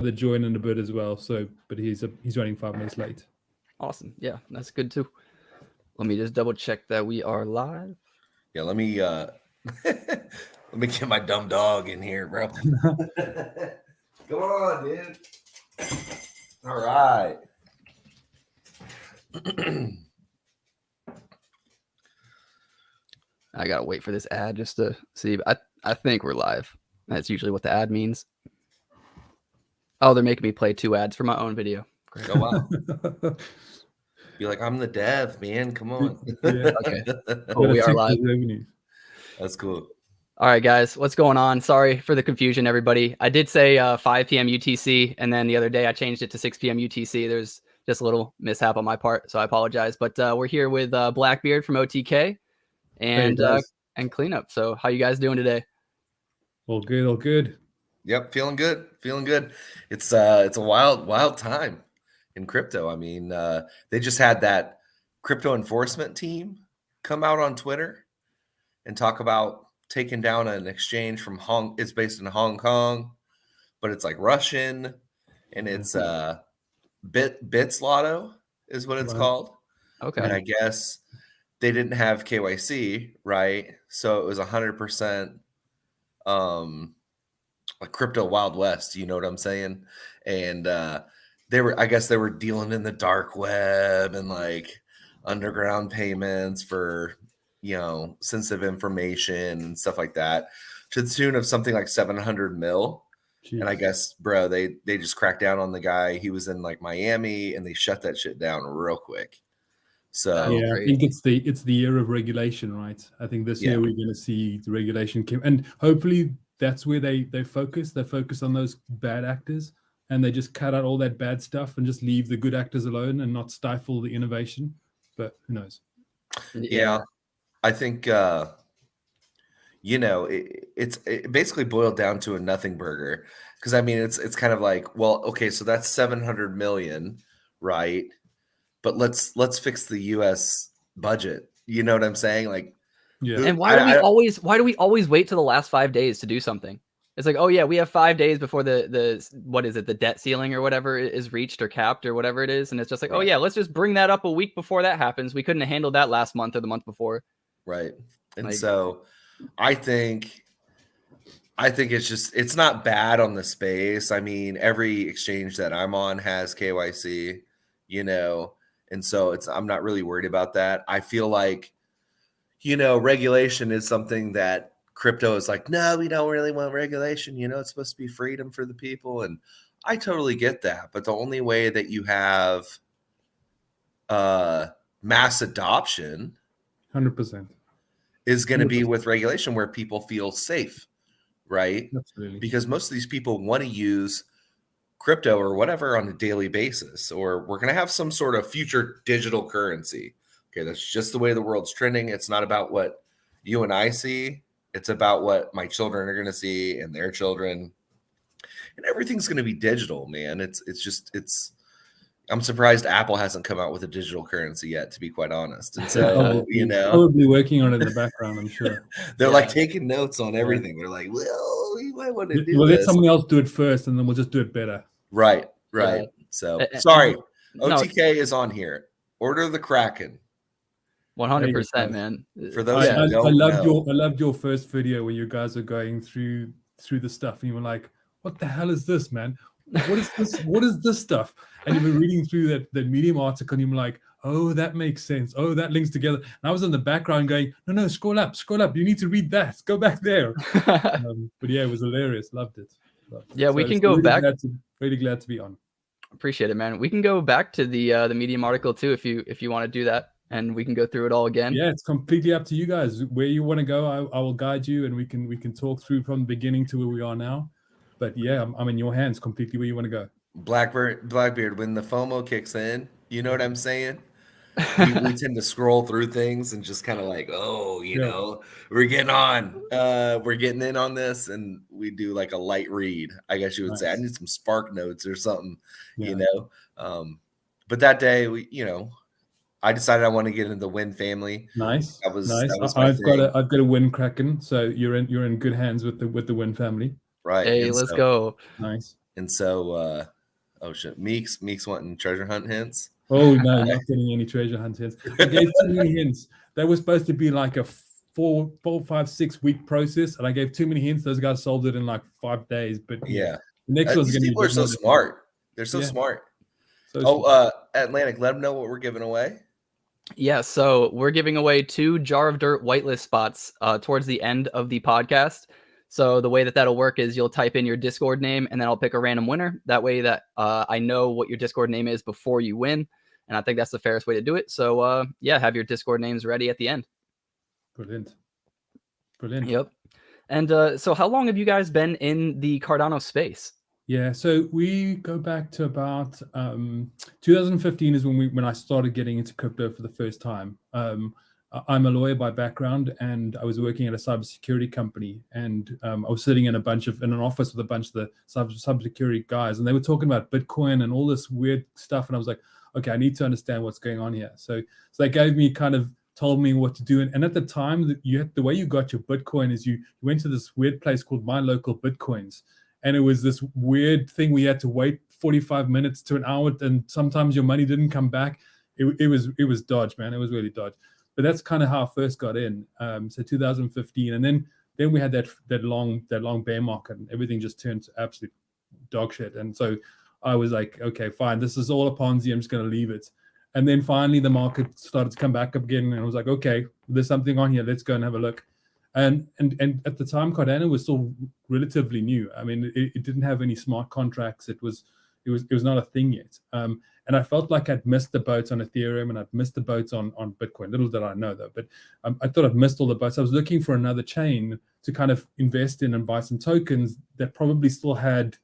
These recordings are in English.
the join in a bit as well. So, but he's running 5 minutes late. Awesome. Yeah, that's good too. Let me just double check that we are live. Yeah, let me get my dumb dog in here, bro. Come on, dude. All right. I gotta wait for this ad just to see. I think we're live. That's usually what the ad means. Oh, they're making me play 2 ads for my own video. Great. Oh wow. Be like, I'm the dev, man. Come on. Yeah. Okay. Oh, we are live. That's cool. All right, guys, what's going on? Sorry for the confusion, everybody. I did say 5 p.m. UTC, and then the other day I changed it to 6 p.m. UTC. There's just a little mishap on my part, so I apologize. But we're here with Blackbeard from OTK and Cleanup. So how you guys doing today? All good, all good. Yep, feeling good. It's a wild time in crypto. I mean, they just had that crypto enforcement team come out on Twitter and talk about taking down an exchange from it's based in Hong Kong, but it's like Russian, and it's Bits Lotto is what it's called. Okay. And I guess they didn't have KYC, right? So it was 100% like crypto Wild West, you know what I'm saying? And they were dealing in the dark web and like underground payments for, you know, sensitive information and stuff like that, to the tune of something like 700 mil. Jeez. And I guess, bro, they just cracked down on the guy. He was in like Miami, and they shut that shit down real quick. So yeah, I think it's the year of regulation, right? I think this year we're going to see the regulation come, and hopefully that's where they focus. They focus on those bad actors, and they just cut out all that bad stuff and just leave the good actors alone and not stifle the innovation. But who knows? Yeah. I think, you know, it basically boiled down to a nothing burger. Because, I mean, it's kind of like, well, okay, so that's 700 million, right? But let's fix the U.S. budget. You know what I'm saying? Like, yeah. And why do we always wait till the last 5 days to do something? It's like, oh yeah, we have 5 days before the what is it, the debt ceiling or whatever is reached or capped or whatever it is, and it's just like, oh yeah, let's just bring that up a week before that happens. We couldn't have handled that last month or the month before. Right. And so I think it's not bad on the space. I mean, every exchange that I'm on has KYC, you know, and so I'm not really worried about that. I feel like, you know, regulation is something that crypto is like, no, we don't really want regulation. You know, it's supposed to be freedom for the people. And I totally get that. But the only way that you have mass adoption 100% is going to be with regulation where people feel safe, right? Absolutely. Because most of these people want to use crypto or whatever on a daily basis, or we're going to have some sort of future digital currency. Okay, that's just the way the world's trending. It's not about what you and I see. It's about what my children are going to see and their children. And everything's going to be digital, man. I'm surprised Apple hasn't come out with a digital currency yet, to be quite honest. And so, you know, probably working on it in the background, I'm sure. They're like taking notes on everything. They're like, well, we might want to do We'll this. let someone else do it first, and then we'll just do it better. Right. So, sorry, OTK is on here. Order the Kraken. 100%, man. For those I loved your first video where you guys are going through the stuff, and you were like, "What the hell is this, man? What is this? What is this stuff?" And you were reading through that Medium article, and you were like, "Oh, that makes sense. Oh, that links together." And I was in the background going, "No, scroll up. You need to read that. Go back there." But yeah, it was hilarious. Loved it. Yeah, we can go back. Really glad to be on. Appreciate it, man. We can go back to the Medium article too if you want to do that, and we can go through it all again. Yeah, it's completely up to you guys. Where you want to go, I will guide you, and we can talk through from the beginning to where we are now. But yeah, I'm in your hands completely where you want to go. Blackbeard, when the FOMO kicks in, you know what I'm saying? we tend to scroll through things and just kind of like, oh, you know, we're getting in on this, and we do like a light read, I guess you would say. I need some Spark Notes or something, you know. But that day, I decided I want to get into the Win family. Nice. That was I've got a Win Kraken, so you're in good hands with the Win family. Right. Hey, let's go. Nice. And so, oh shit, Meeks wanting treasure hunt hints. Oh no, not getting any treasure hunt hints. I gave too many hints. That was supposed to be like a 4, 5, 6 week process, and I gave too many hints. Those guys solved it in like 5 days. But Yeah, the next one's these going to be. people are so smart. They're so Yeah. smart. So Oh, Atlanick, let them know what we're giving away. Yeah, so we're giving away 2 Jar of Dirt whitelist spots towards the end of the podcast. So the way that that'll work is you'll type in your Discord name, and then I'll pick a random winner. That way that I know what your Discord name is before you win. And I think that's the fairest way to do it. So yeah, have your Discord names ready at the end. Brilliant. Yep. And so how long have you guys been in the Cardano space? Yeah, so we go back to about 2015 is when I started getting into crypto for the first time. I'm a lawyer by background, and I was working at a cybersecurity company, and I was sitting in an office with a bunch of the cybersecurity guys, and they were talking about Bitcoin and all this weird stuff, and I was like, okay, I need to understand what's going on here. So they told me what to do, and at the time, the way you got your Bitcoin is you went to this weird place called My Local Bitcoins. And it was this weird thing we had to wait 45 minutes to an hour, and sometimes your money didn't come back. It was dodge, man. It was really dodge. But that's kind of how I first got in. So 2015, and then we had that long bear market, and everything just turned to absolute dog shit. And so I was like, okay, fine, this is all a Ponzi. I'm just going to leave it. And then finally the market started to come back up again, and I was like, okay, there's something on here. Let's go and have a look. And at the time, Cardano was still relatively new. I mean, it didn't have any smart contracts. It was not a thing yet. And I felt like I'd missed the boats on Ethereum, and I'd missed the boats on Bitcoin. Little did I know, though. But I thought I'd missed all the boats. I was looking for another chain to kind of invest in and buy some tokens that probably still had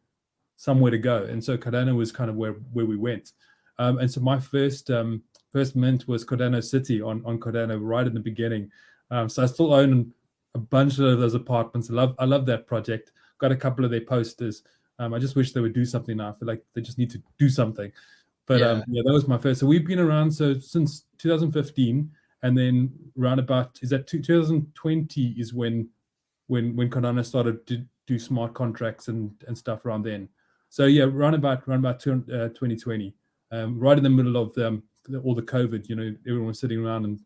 somewhere to go. And so Cardano was kind of where we went. And so my first mint was Cardano City on Cardano right in the beginning. So I still own a bunch of those apartments. I love that project. Got a couple of their posters. I just wish they would do something now. I feel like they just need to do something. But yeah, that was my first. So we've been around since 2015, and then round about 2020 is when Cardano started to do smart contracts and stuff around then. So yeah, round about 2020, right in the middle of all the COVID. Everyone was sitting around and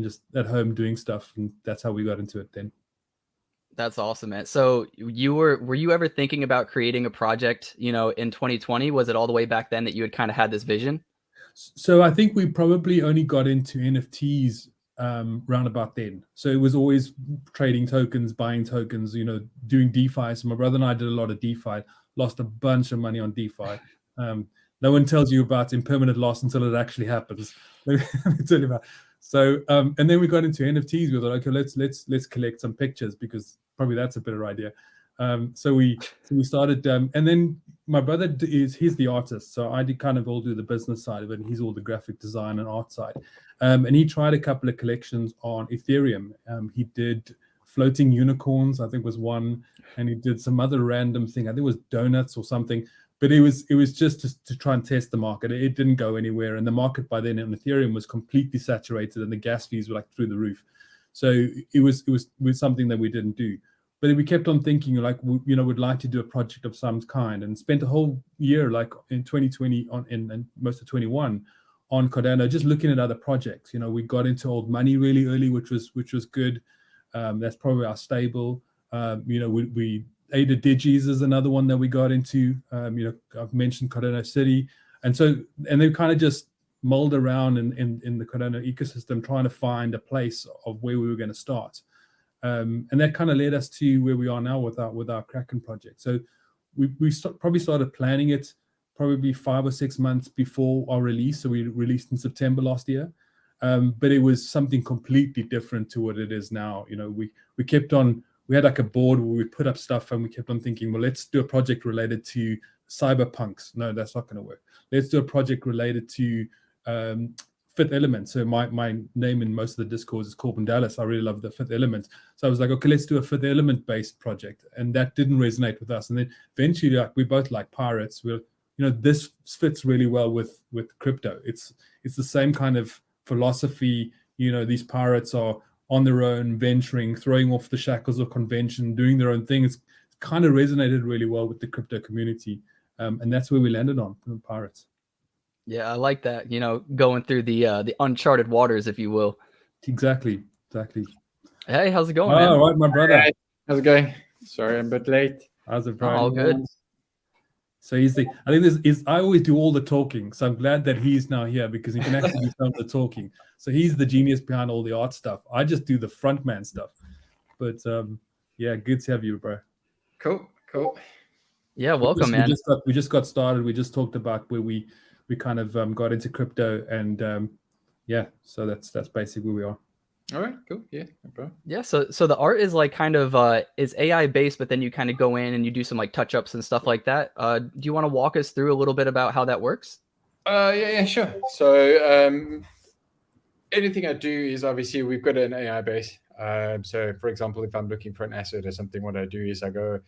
just at home doing stuff, and that's how we got into it then. That's awesome, man. So were you ever thinking about creating a project, in 2020? Was it all the way back then that you had kind of had this vision? So I think we probably only got into NFTs round about then. So it was always trading tokens, buying tokens, doing DeFi. So my brother and I did a lot of DeFi, lost a bunch of money on DeFi. No one tells you about impermanent loss until it actually happens. Let me tell you about. So and then we got into NFTs. We thought, okay, let's collect some pictures, because probably that's a better idea. So we started, and then my brother he's the artist, so I did kind of all do the business side of it, and he's all the graphic design and art side. And he tried a couple of collections on Ethereum. He did floating unicorns, I think was one, and he did some other random thing. I think it was donuts or something. But it was just to try and test the market. It didn't go anywhere, and the market by then in Ethereum was completely saturated, and the gas fees were like through the roof. So it was something that we didn't do. But we kept on thinking, like, we'd like to do a project of some kind, and spent a whole year, like in 2020 and most of 21, on Cardano, just looking at other projects. We got into old money really early, which was good. That's probably our stable. We Ada Digis is another one that we got into. I've mentioned Cardano City, and they kind of just mulled around in the Cardano ecosystem, trying to find a place of where we were going to start, and that kind of led us to where we are now with our Kraken project. So we probably started planning it probably 5 or 6 months before our release. So we released in September last year, but it was something completely different to what it is now. We kept on. We had like a board where we put up stuff, and we kept on thinking, well, let's do a project related to cyberpunks. No, that's not going to work. Let's do a project related to Fifth Element. So my name in most of the discourse is Corbin Dallas. I really love the Fifth Element. So I was like, okay, let's do a Fifth Element based project. And that didn't resonate with us. And then eventually, like, we both like pirates. This fits really well with crypto. It's the same kind of philosophy. These pirates are on their own, venturing, throwing off the shackles of convention, doing their own thing. It's kind of resonated really well with the crypto community. And that's where we landed on the Pirates. Yeah, I like that. You know, going through the uncharted waters, if you will. Exactly. Hey, how's it going, man? All right, my brother. Hey, how's it going? Sorry, I'm a bit late. How's it, Oh, bro? all good. So I think this is, I always do all the talking. So I'm glad that he's now here because he can actually do some of the talking. So he's the genius behind all the art stuff. I just do the frontman stuff. But yeah, good to have you, bro. Cool. Yeah, welcome, man. We just got started. We just talked about where we kind of got into crypto, and yeah, so that's basically where we are. All right, cool. Yeah, no problem. Yeah, so the art is like kind of is AI based, but then you kind of go in and you do some like touch ups and stuff like that. Do you want to walk us through a little bit about how that works? Yeah, sure. So anything I do is obviously we've got an AI base. So for example, if I'm looking for an asset or something, what I do is I go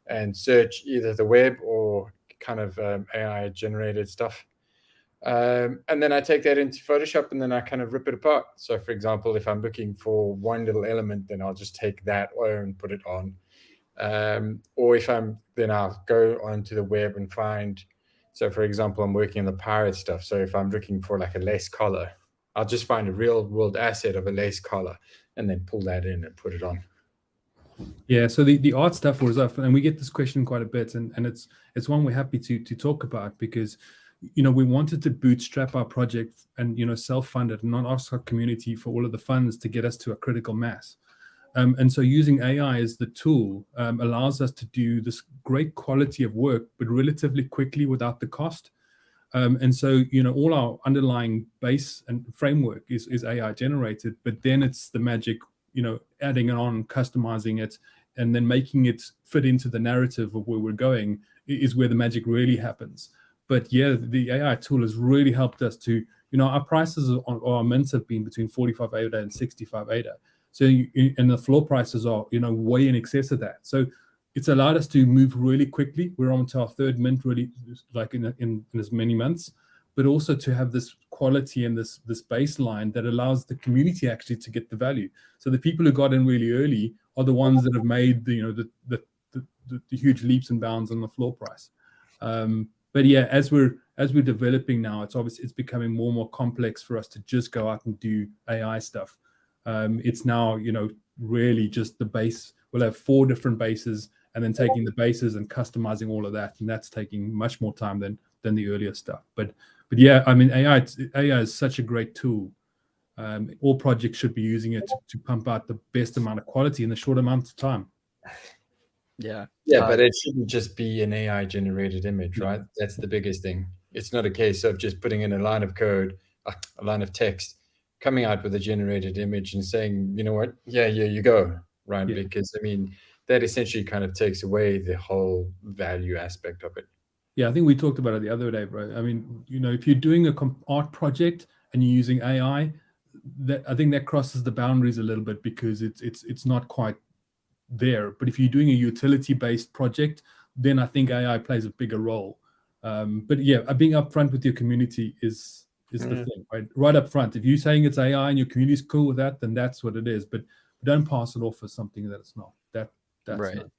and search either the web or kind of AI generated stuff. And then I take that into Photoshop and then I kind of rip it apart. So for example, if I'm looking for one little element, then I'll just take that and put it on. Or if then I'll go onto the web and find, so for example, I'm working on the pirate stuff. So if I'm looking for like a lace collar, I'll just find a real world asset of a lace collar and then pull that in and put it on. Yeah, so the art stuff was up, and we get this question quite a bit, and it's one we're happy to talk about because, you know, we wanted to bootstrap our project and, you know, self-fund it and not ask our community for all of the funds to get us to a critical mass. And so using AI as the tool allows us to do this great quality of work, but relatively quickly without the cost. And so, you know, all our underlying base and framework is AI generated, but then it's the magic, you know, adding it on, customizing it, and then making it fit into the narrative of where we're going is where the magic really happens. But yeah, the AI tool has really helped us to, you know, our prices on our mints have been between 45 ADA and 65 ADA. So, and the floor prices are, you know, way in excess of that. So it's allowed us to move really quickly. We're on to our third mint really, like in as many months, but also to have this quality and this baseline that allows the community actually to get the value. So the people who got in really early are the ones that have made the, you know, the huge leaps and bounds on the floor price. But yeah, as we're developing now, it's becoming more and more complex for us to just go out and do AI stuff. It's now, you know, really just the base. We'll have 4 different bases, and then taking the bases and customizing all of that, and that's taking much more time than the earlier stuff. But yeah, I mean, AI is such a great tool. All projects should be using it to pump out the best amount of quality in a short amount of time. Yeah, but it shouldn't just be an AI generated image, right? That's the biggest thing. It's not a case of just putting in a line of code, a line of text, coming out with a generated image and saying, you know what, yeah, you go, right? Yeah. Because I mean, that essentially kind of takes away the whole value aspect of it. Yeah, I think we talked about it the other day, bro. I mean, you know, if you're doing an art project and you're using AI, I think that crosses the boundaries a little bit because it's not quite there. But if you're doing a utility-based project, then I think AI plays a bigger role. But yeah, being upfront with your community is the thing, right? Right up front. If you're saying it's AI and your community's cool with that, then that's what it is. But don't pass it off as something that it's not. That's right. not.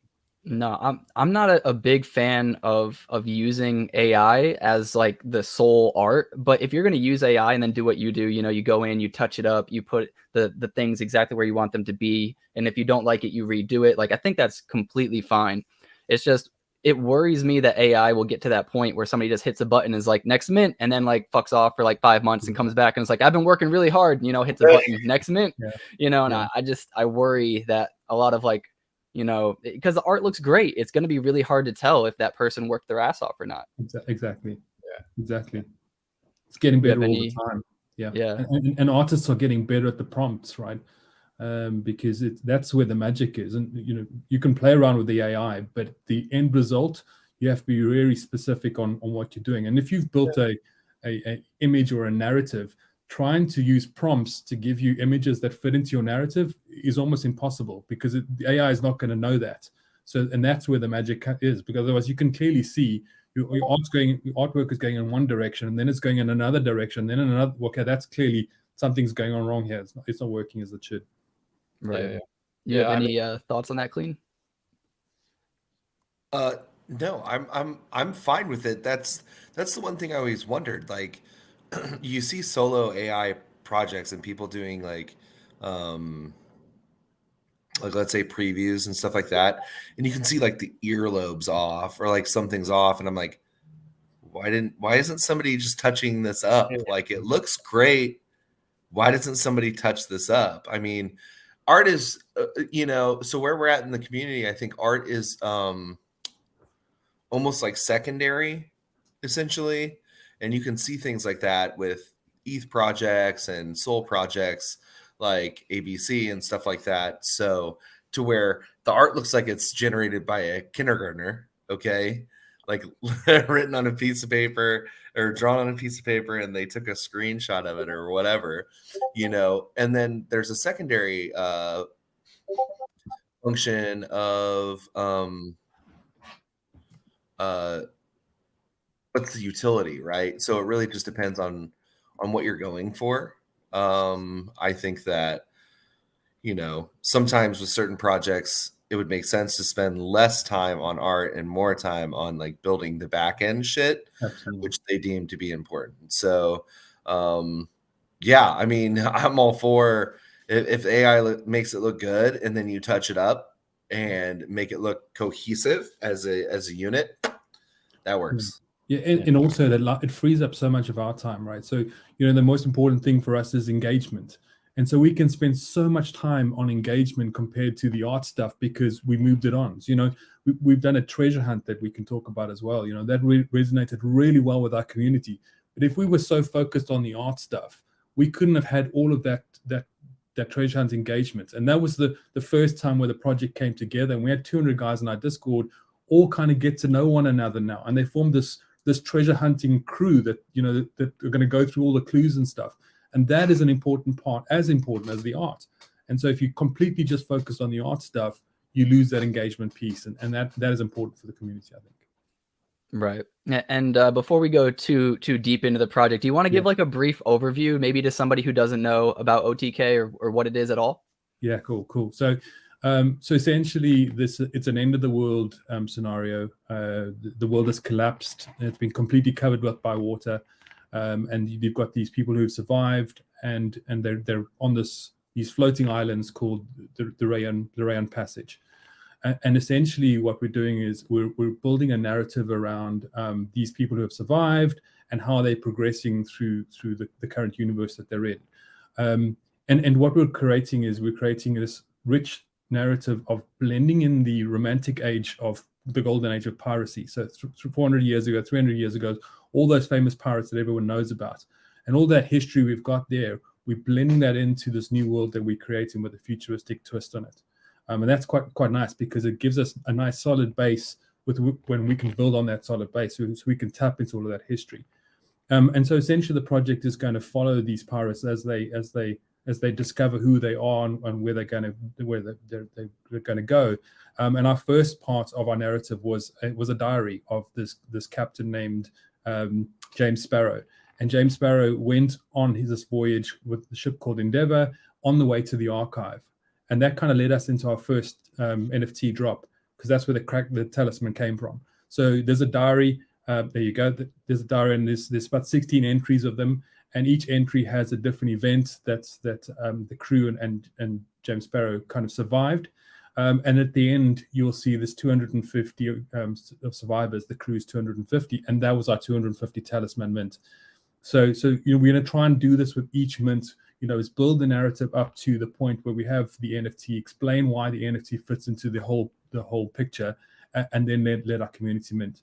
No, I'm not a big fan of using AI as like the sole art, but if you're going to use AI and then do what you do, you know, you go in, you touch it up, you put the things exactly where you want them to be, and if you don't like it, you redo it. Like, I think that's completely fine. It's just, it worries me that AI will get to that point where somebody just hits a button and is like, next mint, and then like fucks off for like 5 months and comes back and it's like, I've been working really hard, you know, hits a button, next mint, you know, and I worry that a lot of like, you know, because the art looks great, it's going to be really hard to tell if that person worked their ass off or not. Exactly. Yeah, exactly. It's getting better all the time. Yeah. And artists are getting better at the prompts, right? Because that's where the magic is. And, you know, you can play around with the AI, but the end result, you have to be really specific on what you're doing. And if you've built a image or a narrative, trying to use prompts to give you images that fit into your narrative is almost impossible because the AI is not going to know that. So, and that's where the magic is, because otherwise you can clearly see your artwork is going in one direction and then it's going in another direction, then in another. Okay, that's clearly something's going on wrong here. It's not working as it should. Right. You have any thoughts on that, Clean? No, I'm fine with it. That's the one thing I always wondered. Like, you see solo AI projects and people doing um, like let's say previews and stuff like that, and you can see like the earlobes off or like something's off, and I'm like, why isn't somebody just touching this up? Like, it looks great. Why doesn't somebody touch this up? I mean, art is, so where we're at in the community, I think art is almost like secondary, essentially. And you can see things like that with ETH projects and Soul projects like ABC and stuff like that. So to where the art looks like it's generated by a kindergartner, okay? Like written on a piece of paper or drawn on a piece of paper, and they took a screenshot of it or whatever, and then there's a secondary function of what's the utility, right? So it really just depends on what you're going for. I think that sometimes with certain projects it would make sense to spend less time on art and more time on like building the back end shit. Absolutely. Which they deem to be important. So yeah, I mean, I'm all for if AI makes it look good and then you touch it up and make it look cohesive as a unit, that works. Yeah, and also that it frees up so much of our time, right? So the most important thing for us is engagement, and so we can spend so much time on engagement compared to the art stuff because we moved it on. So, we've done a treasure hunt that we can talk about as well. That resonated really well with our community. But if we were so focused on the art stuff, we couldn't have had all of that treasure hunt engagement. And that was the first time where the project came together, and we had 200 guys in our Discord all kind of get to know one another now, and they formed this treasure hunting crew that that are going to go through all the clues and stuff. And that is an important part, as important as the art. And so if you completely just focus on the art stuff, you lose that engagement piece, and that is important for the community, I think. Right. And before we go too deep into the project, do you want to give like a brief overview, maybe to somebody who doesn't know about OTK or what it is at all? Yeah, cool. So essentially, it's an end of the world scenario. The world has collapsed. It's been completely covered by water, and you've got these people who've survived, and they're on these floating islands called the Rayon Passage. And essentially, what we're doing is we're building a narrative around these people who have survived and how they're progressing through the current universe that they're in. And what we're creating this rich narrative of blending in the romantic age of the golden age of piracy. So 400 years ago, 300 years ago, all those famous pirates that everyone knows about, and all that history we've got there, we're blending that into this new world that we're creating with a futuristic twist on it. And that's quite nice because it gives us a nice solid base when we can build on that solid base, so we can tap into all of that history. And so essentially the project is going to follow these pirates as they discover who they are and where they're going to go. And our first part of our narrative was a diary of this captain named James Sparrow. And James Sparrow went on this voyage with the ship called Endeavour on the way to the archive. And that kind of led us into our first NFT drop, because that's where the talisman came from. So there's a diary. There you go. There's a diary, and there's about 16 entries of them, and each entry has a different event that the crew and James Sparrow kind of survived. And at the end, you'll see this 250 of survivors. The crew's 250, and that was our 250 talisman mint. So we're going to try and do this with each mint. Is build the narrative up to the point where we have the NFT, explain why the NFT fits into the whole picture, and then let our community mint.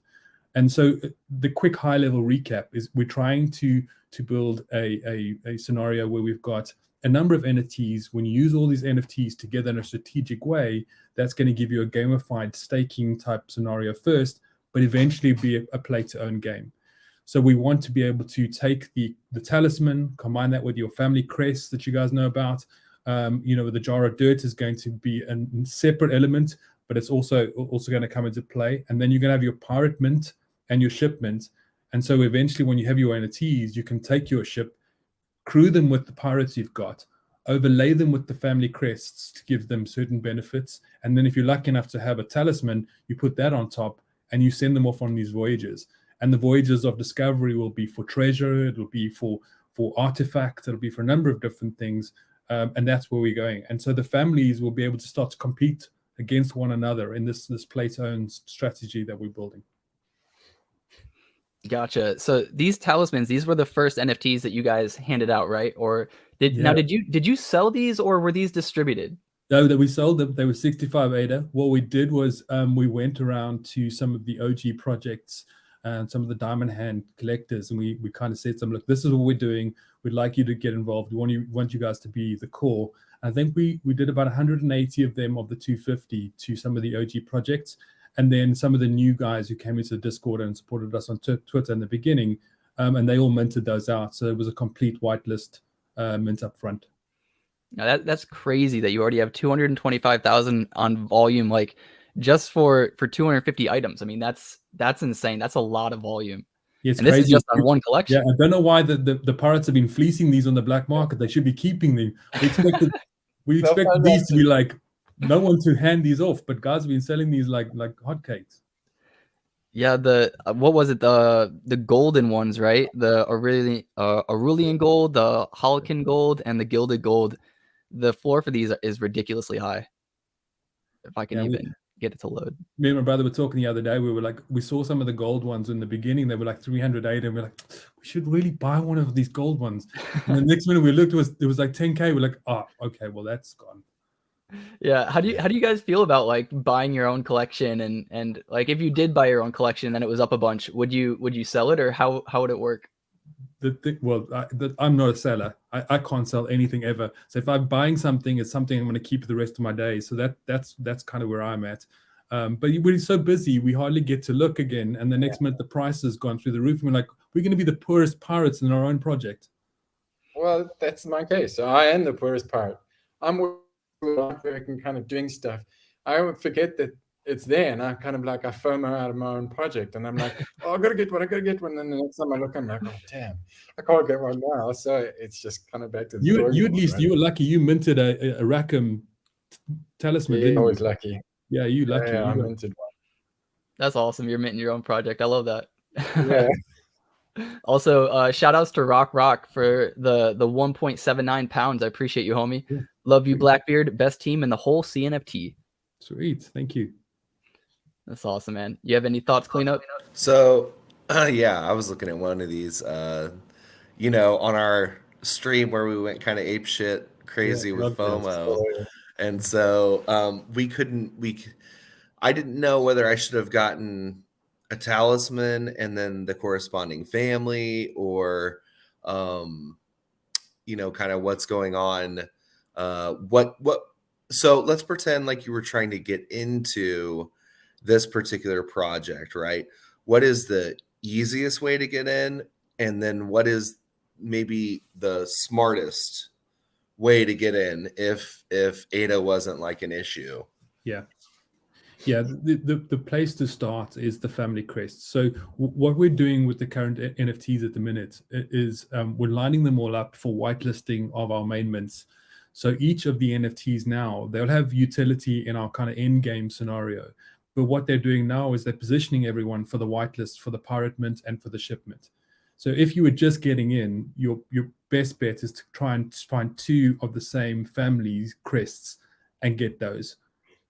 And so the quick high-level recap is we're trying to build a scenario where we've got a number of NFTs. When you use all these NFTs together in a strategic way, that's going to give you a gamified staking type scenario first, but eventually be a play-to-earn game. So we want to be able to take the talisman, combine that with your family crest that you guys know about. The jar of dirt is going to be a separate element, but it's also going to come into play. And then you're going to have your pirate mint and your ship mint. And so eventually when you have your NFTs, you can take your ship, crew them with the pirates you've got, overlay them with the family crests to give them certain benefits. And then if you're lucky enough to have a talisman, you put that on top, and you send them off on these voyages. And the voyages of discovery will be for treasure, it'll be for artifacts, it'll be for a number of different things, and that's where we're going. And so the families will be able to start to compete against one another in this play-to-own strategy that we're building. Gotcha. So these talismans, these were the first NFTs that you guys handed out, right? Or Yeah. did you sell these, or were these distributed? No, that we sold them. They were 65 ADA. What we did was we went around to some of the OG projects and some of the diamond hand collectors, and we kind of said to them, look, this is what we're doing. We'd like you to get involved. We want you guys to be the core. I think we did about 180 of them of the 250 to some of the OG projects. And then some of the new guys who came into the Discord and supported us on Twitter in the beginning, and they all minted those out. So it was a complete whitelist mint up front. Now that's crazy that you already have 225,000 on volume, like just for 250 items. I mean, that's insane. That's a lot of volume. Yeah, it's and this crazy. is just on one collection. Yeah, I don't know why the pirates have been fleecing these on the black market. They should be keeping them. We expected these to be like no one to hand these off, but guys have been selling these like hotcakes. Yeah, what was it? The golden ones, right? The Aurelian gold, the Halkin gold, and the gilded gold. The floor for these is ridiculously high. If I can even get it to load. Me and my brother were talking the other day. We saw some of the gold ones in the beginning. They were like 308, and we're like, we should really buy one of these gold ones. And the next minute we looked, it was like 10K. We're like, oh, okay, well that's gone. Yeah, how do you guys feel about like buying your own collection and like if you did buy your own collection and then it was up a bunch, would you sell it, or how would it work? I'm not a seller. I can't sell anything ever. So if I'm buying something, it's something I'm going to keep the rest of my days. So that's kind of where I'm at. But we're so busy, we hardly get to look again. And the next minute, the price has gone through the roof. And we're like, we're going to be the poorest pirates in our own project. Well, that's my case. So I am the poorest pirate. I'm working, kind of doing stuff. I would forget that it's there, and I kind of like I FOMO out of my own project, and I'm like, oh, I gotta get one. And then the next time I look, I'm like, oh damn, I can't get one now. So it's just kind of back to the you at least right? You were lucky. You minted a Rackham talisman. Yeah, always lucky. Yeah, you lucky. Yeah, I minted one. That's awesome. You're minting your own project. I love that. Yeah. Also, shout outs to Rock for the 1.79 pounds. I appreciate you, homie. Yeah. Love you, Blackbeard. Best team in the whole CNFT. Sweet. Thank you. That's awesome, man. You have any thoughts, Cleanup? So, yeah, I was looking at one of these, on our stream where we went kind of ape shit crazy with FOMO. And so I didn't know whether I should have gotten a talisman and then the corresponding family, or, kind of what's going on. So let's pretend like you were trying to get into this particular project, right? What is the easiest way to get in? And then what is maybe the smartest way to get in if ADA wasn't like an issue? Yeah. The place to start is the family crest. So what we're doing with the current NFTs at the minute is we're lining them all up for whitelisting of our main mints. So each of the NFTs now, they'll have utility in our kind of end game scenario. But what they're doing now is they're positioning everyone for the whitelist, for the pirate mint, and for the shipment. So if you were just getting in, your best bet is to try and find two of the same family's crests and get those.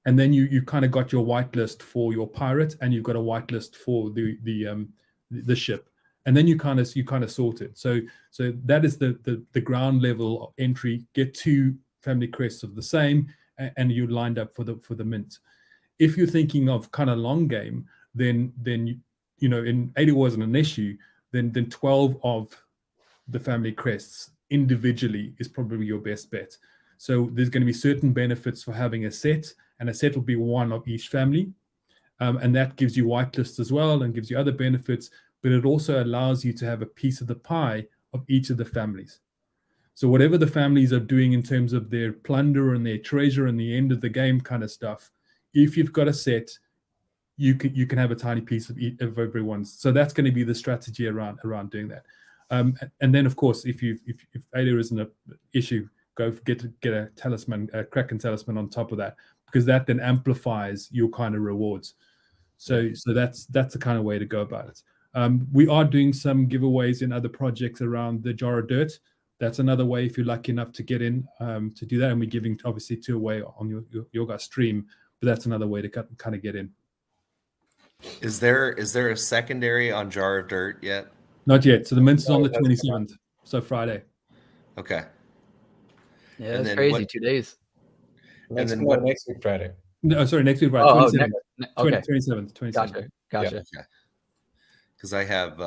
And then you kind of got your whitelist for your pirate, and you've got a whitelist for the ship. And then you kind of sort it. So that is the ground level entry. Get two family crests of the same, and you're lined up for the mint. If you're thinking of kind of long game, then in 80 wasn't an issue. Then 12 of the family crests individually is probably your best bet. So there's going to be certain benefits for having a set, and a set will be one of each family, and that gives you whitelist as well, and gives you other benefits. But it also allows you to have a piece of the pie of each of the families. So whatever the families are doing in terms of their plunder and their treasure and the end of the game kind of stuff, if you've got a set, you can have a tiny piece of everyone's. So that's going to be the strategy around doing that. And then of course, if ADA isn't an issue, go get a talisman, a Kraken talisman on top of that, because that then amplifies your kind of rewards. So that's the kind of way to go about it. We are doing some giveaways in other projects around the Jar of Dirt. That's another way if you're lucky enough to get in to do that. And we're giving obviously 2 away on your guys' stream, but that's another way to kind of get in. Is there a secondary on Jar of Dirt yet? Not yet. So the mint is on the 27th, so Friday. Okay. Yeah, that's crazy. 2 days. Next week Friday. No, sorry, next week Friday. 27th. Okay. 27th. Gotcha. Yeah, okay. Because I have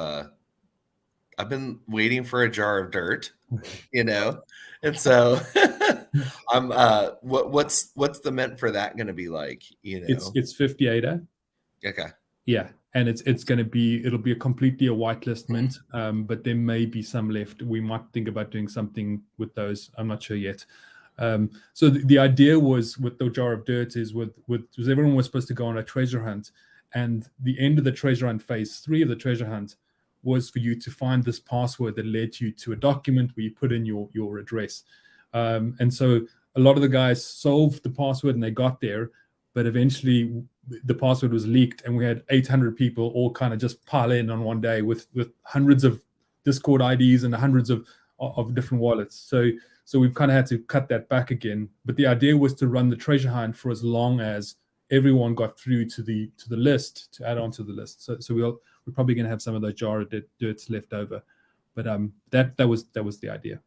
I've been waiting for a Jar of Dirt, and so I'm what's the mint for that going to be like? It's 58. Okay. Yeah, and it'll be a completely a whitelist mint, but there may be some left. We might think about doing something with those. I'm not sure yet. So the idea was with the Jar of Dirt is was everyone was supposed to go on a treasure hunt, and the end of the treasure hunt, phase 3 of the treasure hunt, was for you to find this password that led you to a document where you put in your address. And so a lot of the guys solved the password and they got there, but eventually the password was leaked, and we had 800 people all kind of just pile in on one day with hundreds of Discord IDs and hundreds of different wallets. So we've kind of had to cut that back again. But the idea was to run the treasure hunt for as long as everyone got through to the list, to add on to the list. So we're probably going to have some of those Jar of Dirts left over. But that was the idea.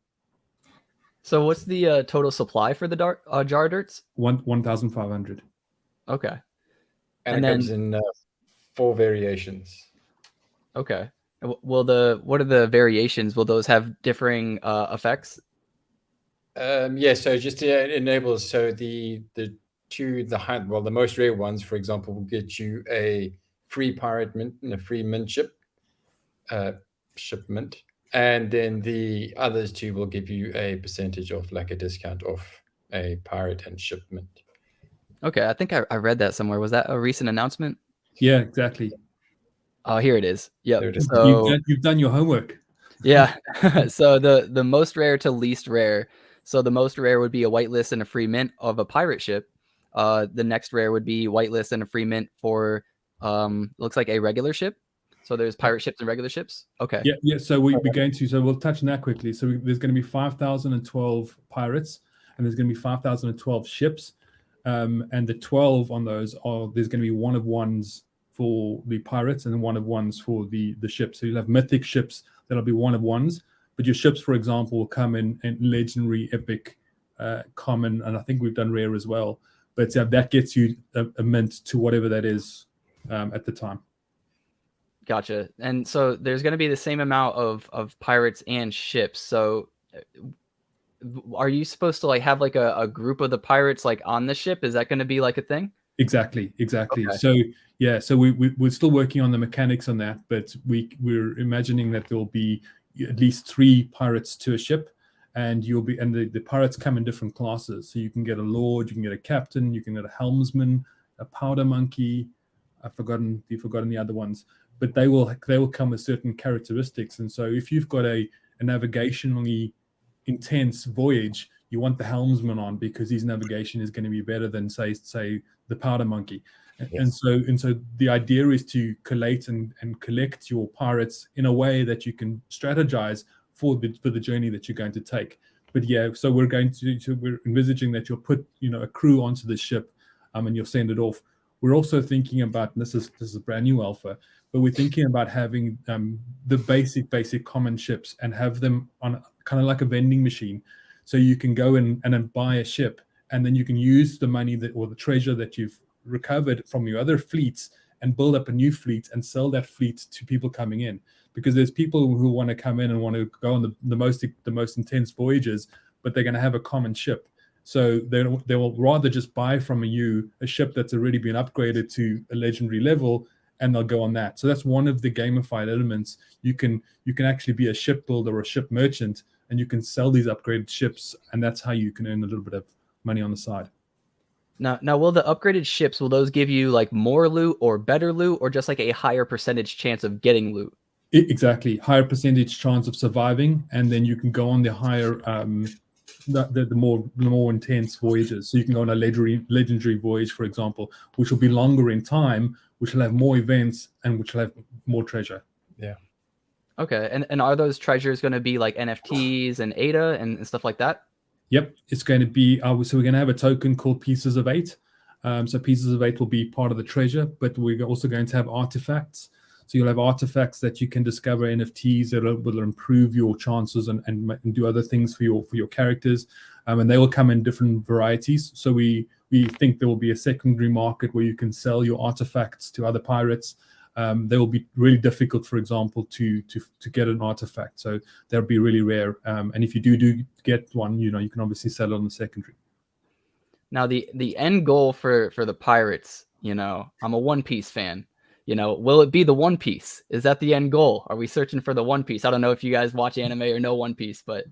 So what's the total supply for the Jar of Dirts? 1,500. Okay. And it comes in 4 variations. Okay. What are the variations? Will those have differing effects? So just to enable, so the most rare ones, for example, will get you a free pirate mint and a free mint shipment, and then the others 2 will give you a percentage off, like a discount off a pirate and shipment. Okay, I think I read that somewhere. Was that a recent announcement? Yeah, exactly. Oh, here it is. Yeah. So you've done your homework. Yeah. So the most rare to least rare. So the most rare would be a whitelist and a free mint of a pirate ship. The next rare would be whitelist and a free mint for looks like a regular ship. So there's pirate ships and regular ships. Okay. Yeah. So we'll touch on that quickly. So there's going to be 5,012 pirates, and there's going to be 5,012 ships. And the 12 on those there's going to be 1 of 1s for the pirates and 1 of 1s for the ships. So you'll have mythic ships that'll be 1 of 1s, but your ships, for example, will come in legendary, epic, common, and I think we've done rare as well. But that gets you a mint to whatever that is at the time. Gotcha. And so there's going to be the same amount of pirates and ships. So are you supposed to have a group of the pirates on the ship? Is that going to be a thing? Exactly. Okay. So we're still working on the mechanics on that, but we're imagining that there'll be at least 3 pirates to a ship, and the pirates come in different classes. So you can get a lord, you can get a captain, you can get a helmsman, a powder monkey. You've forgotten the other ones, but they will come with certain characteristics. And so if you've got a navigationally intense voyage, you want the helmsman on because his navigation is going to be better than say the powder monkey. Yes. And so the idea is to collate and collect your pirates in a way that you can strategize for the journey that you're going to take. But so we're envisaging that you'll put a crew onto the ship, and you'll send it off. We're also thinking about, and this is brand new alpha, but we're thinking about having the basic common ships and have them on kind of like a vending machine. So you can go in and then buy a ship, and then you can use the money or the treasure that you've recovered from your other fleets and build up a new fleet and sell that fleet to people coming in. Because there's people who want to come in and want to go on the most intense voyages, but they're going to have a common ship. So they will rather just buy from you a ship that's already been upgraded to a legendary level, and they'll go on that. So that's one of the gamified elements. You can actually be a shipbuilder or a ship merchant, and you can sell these upgraded ships, and that's how you can earn a little bit of money on the side. Now, will the upgraded ships, will those give you more loot or better loot, or just a higher percentage chance of getting loot? Exactly, higher percentage chance of surviving, and then you can go on the higher, the more intense voyages. So you can go on a legendary voyage, for example, which will be longer in time, which will have more events and which will have more treasure. Okay, and are those treasures going to be like NFTs and ADA and stuff like that? Yep, it's going to be, so we're going to have a token called Pieces of 8. So Pieces of 8 will be part of the treasure, but we're also going to have artifacts. So you'll have artifacts that you can discover, NFTs that will improve your chances and do other things for your characters. And they will come in different varieties. So we think there will be a secondary market where you can sell your artifacts to other pirates. They will be really difficult, for example, to get an artifact. So they'll be really rare. And if you do get one, you can obviously sell it on the secondary. Now, the end goal for the pirates, I'm a One Piece fan. Will it be the One Piece? Is that the end goal? Are we searching for the One Piece? I don't know if you guys watch anime or know One Piece, but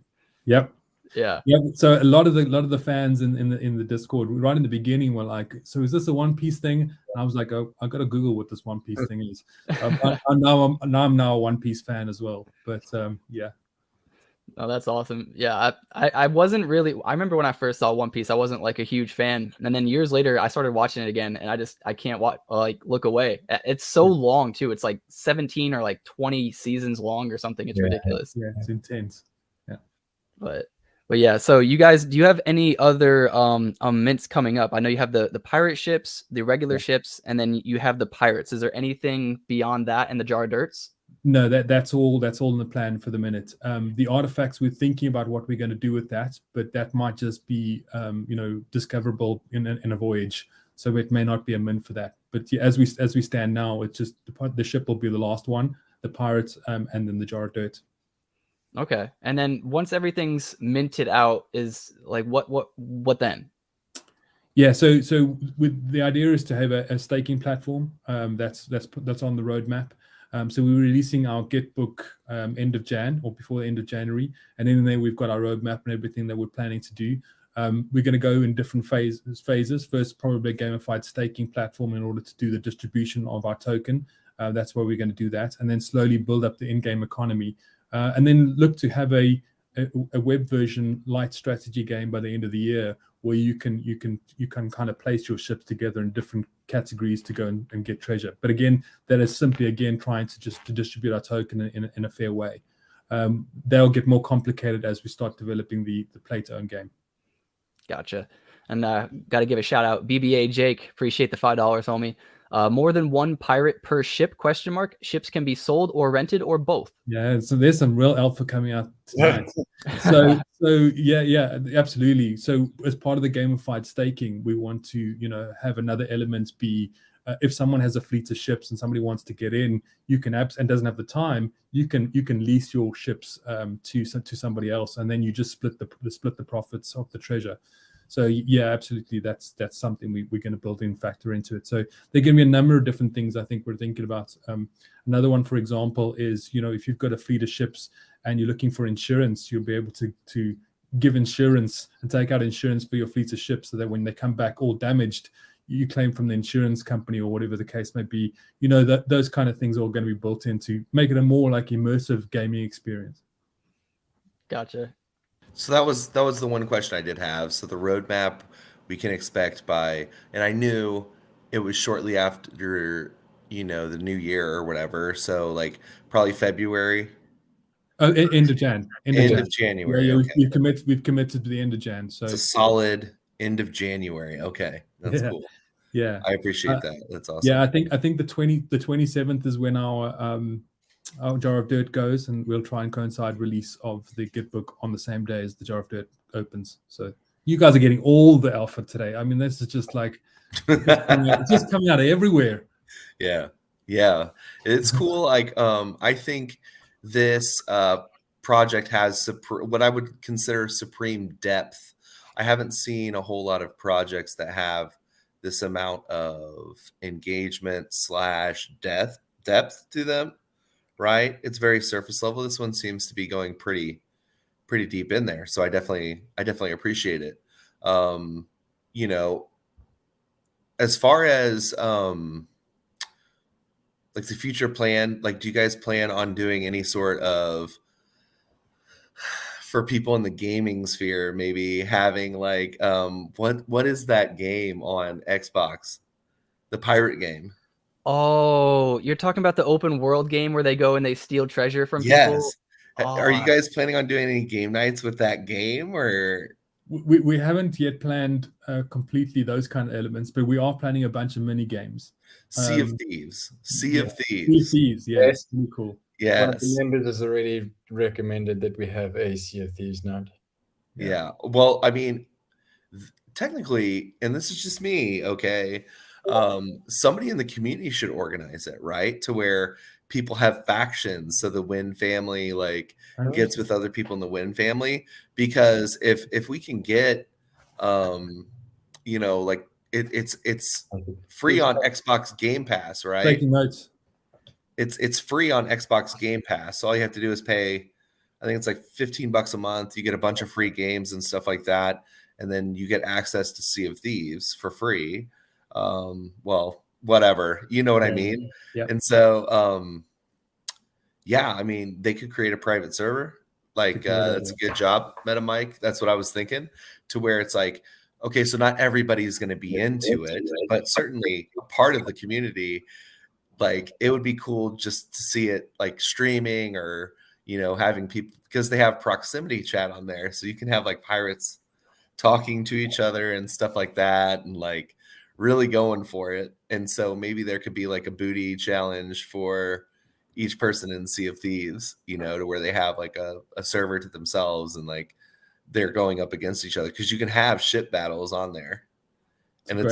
yep. Yeah. So a lot of the fans in the Discord right in the beginning were like, "So is this a One Piece thing?" And I was like, "Oh, I got to Google what this One Piece thing is." I'm now a One Piece fan as well. But yeah. Oh, that's awesome. Yeah, I wasn't really. I remember when I first saw One Piece, I wasn't like a huge fan, and then years later, I started watching it again, and I can't look away. It's so long too. It's like 17 or like 20 seasons long or something. It's ridiculous. Yeah, it's intense. Yeah. But yeah, so you guys, do you have any other mints coming up? I know you have the pirate ships, the regular ships, and then you have the pirates. Is there anything beyond that in the Jar of Dirts? No, that's all in the plan for the minute. The artifacts, we're thinking about what we're going to do with that, but that might just be discoverable in a voyage. So it may not be a mint for that. But yeah, as we stand now, it's just the ship will be the last one, the pirates, and then the Jar of Dirt. Okay, and then once everything's minted out, is like what then? Yeah, so with the idea is to have a staking platform that's on the roadmap. So we're releasing our Gitbook end of Jan or before the end of January, and in there we've got our roadmap and everything that we're planning to do. We're going to go in different phases. First, probably a gamified staking platform in order to do the distribution of our token. That's where we're going to do that, and then slowly build up the in-game economy. And then look to have a web version light strategy game by the end of the year, where you can kind of place your ships together in different categories to go and get treasure. But again, that is simply trying to distribute our token in a fair way. They'll get more complicated as we start developing the play-to-earn game. Gotcha. And got to give a shout out, BBA Jake. Appreciate the $5, homie. More than one pirate per ship? ? Ships can be sold or rented or both. Yeah, so there's some real alpha coming out tonight. so yeah, absolutely. So as part of the gamified staking, we want to have another element be if someone has a fleet of ships and somebody wants to get in, you can and doesn't have the time, you can lease your ships to somebody else, and then you just split the profits of the treasure. So yeah, absolutely, that's something we're going to build in, factor into it. So there are going to be a number of different things I think we're thinking about. Another one, for example, is if you've got a fleet of ships and you're looking for insurance, you'll be able to give insurance and take out insurance for your fleet of ships, so that when they come back all damaged, you claim from the insurance company or whatever the case may be. That those kind of things are all going to be built in to make it a more like immersive gaming experience. Gotcha. So that was the one question I did have. So the roadmap we can expect by, and I knew it was shortly after the new year or whatever. So like probably February. Oh, end of Jan. End of January. Yeah, okay. We've committed to the end of Jan. So it's a solid end of January. Okay, that's cool. Yeah, I appreciate that. That's awesome. Yeah, I think the 27th is when our Jar of Dirt goes, and we'll try and coincide release of the Gitbook on the same day as the Jar of Dirt opens. So you guys are getting all the alpha today. I mean, this is just like it's just coming out of everywhere. Yeah, it's cool. Like I think this project has what I would consider supreme depth. I haven't seen a whole lot of projects that have this amount of engagement / depth to them. Right, it's very surface level. This one seems to be going pretty deep in there. So I definitely appreciate it. As far as like the future plan, like do you guys plan on doing any sort of, for people in the gaming sphere, maybe having like what is that game on Xbox, the pirate game? Oh, you're talking about the open world game where they go and they steal treasure from people? Yes. Are you Oh, guys planning on doing any game nights with that game, or We haven't yet planned completely those kind of elements, but we are planning a bunch of mini games. Sea of Thieves? Sea Yeah, of Thieves. Thieves, yeah, Yes. really cool. One of the Yes. members has already recommended that we have a Sea of Thieves night. Yeah. Well, I mean, technically, and this is just me, okay, somebody in the community should organize it, right? To where people have factions, so the Win family like gets with other people in the Win family. Because if we can get, you know, like it's free on Xbox Game Pass, right? Taking notes. It's free on Xbox Game Pass. So all you have to do is pay, I think it's like $15 a month. You get a bunch of free games and stuff like that, and then you get access to Sea of Thieves for free. Well, whatever, you know what I mean. Yeah. And so, yeah, I mean, they could create a private server. Like, that's a good job, Meta Mike. That's what I was thinking. To where it's like, okay, so not everybody's going to be into it, but certainly a part of the community. Like, it would be cool just to see it like streaming, or you know, having people, because they have proximity chat on there, so you can have like pirates talking to each other and stuff like that, and like really going for it. And so maybe there could be like a booty challenge for each person in Sea of Thieves, you know, to where they have like a server to themselves, and like they're going up against each other, because you can have ship battles on there. And it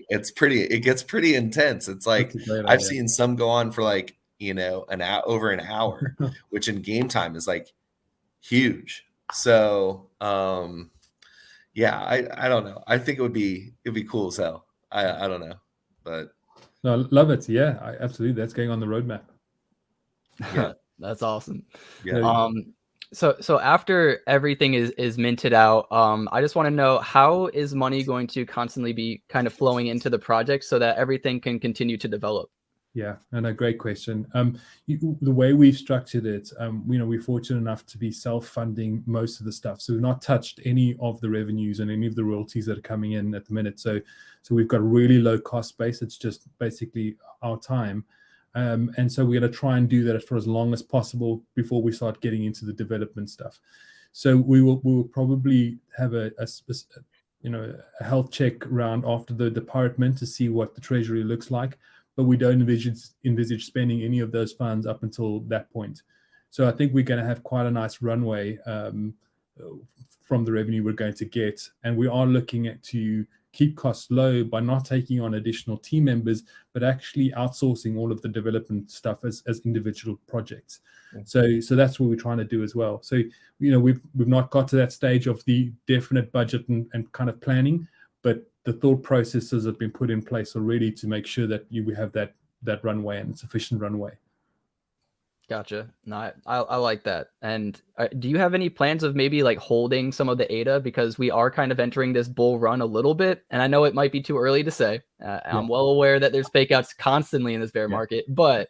gets pretty intense. It's like, I've seen some go on for like, you know, over an hour, which in game time is like huge. So, yeah, I don't know. I think it'd be cool as hell. I don't know, but no, love it. Yeah, absolutely. That's going on the roadmap. Yeah. That's awesome. Yeah. So after everything is minted out, I just want to know, how is money going to constantly be kind of flowing into the project so that everything can continue to develop? Yeah, and a great question. The way we've structured it, you know, we're fortunate enough to be self-funding most of the stuff, so we've not touched any of the revenues and any of the royalties that are coming in at the minute. So we've got a really low cost base. It's just basically our time. And so we're going to try and do that for as long as possible before we start getting into the development stuff. So we will probably have a health check round after the pirate mint to see what the treasury looks like, but we don't envisage spending any of those funds up until that point. So I think we're going to have quite a nice runway from the revenue we're going to get, and we are looking at to keep costs low by not taking on additional team members, but actually outsourcing all of the development stuff as individual projects. So that's what we're trying to do as well. So, you know, we've not got to that stage of the definite budget and kind of planning, but the thought processes have been put in place already to make sure that we have that runway and sufficient runway. Gotcha. No, I like that. And do you have any plans of maybe like holding some of the ADA, because we are kind of entering this bull run a little bit, and I know it might be too early to say. I'm well aware that there's fake outs constantly in this bear market, but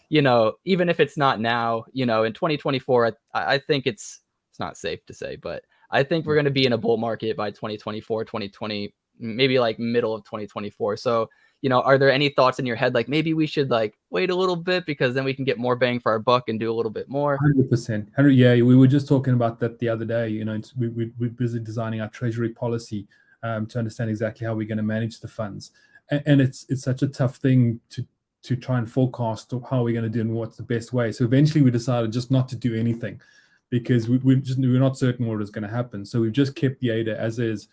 you know, even if it's not now, you know, in 2024, I think it's not safe to say, but I think we're going to be in a bull market by 2024, 2020, maybe like middle of 2024. So, you know, are there any thoughts in your head, like maybe we should like wait a little bit because then we can get more bang for our buck and do a little bit more? 100%. Yeah, we were just talking about that the other day. You know, we're busy designing our treasury policy to understand exactly how we're going to manage the funds. And it's such a tough thing to try and forecast how we're going to do and what's the best way. So eventually we decided just not to do anything, because we're not certain what is going to happen. So we've just kept the ADA as is.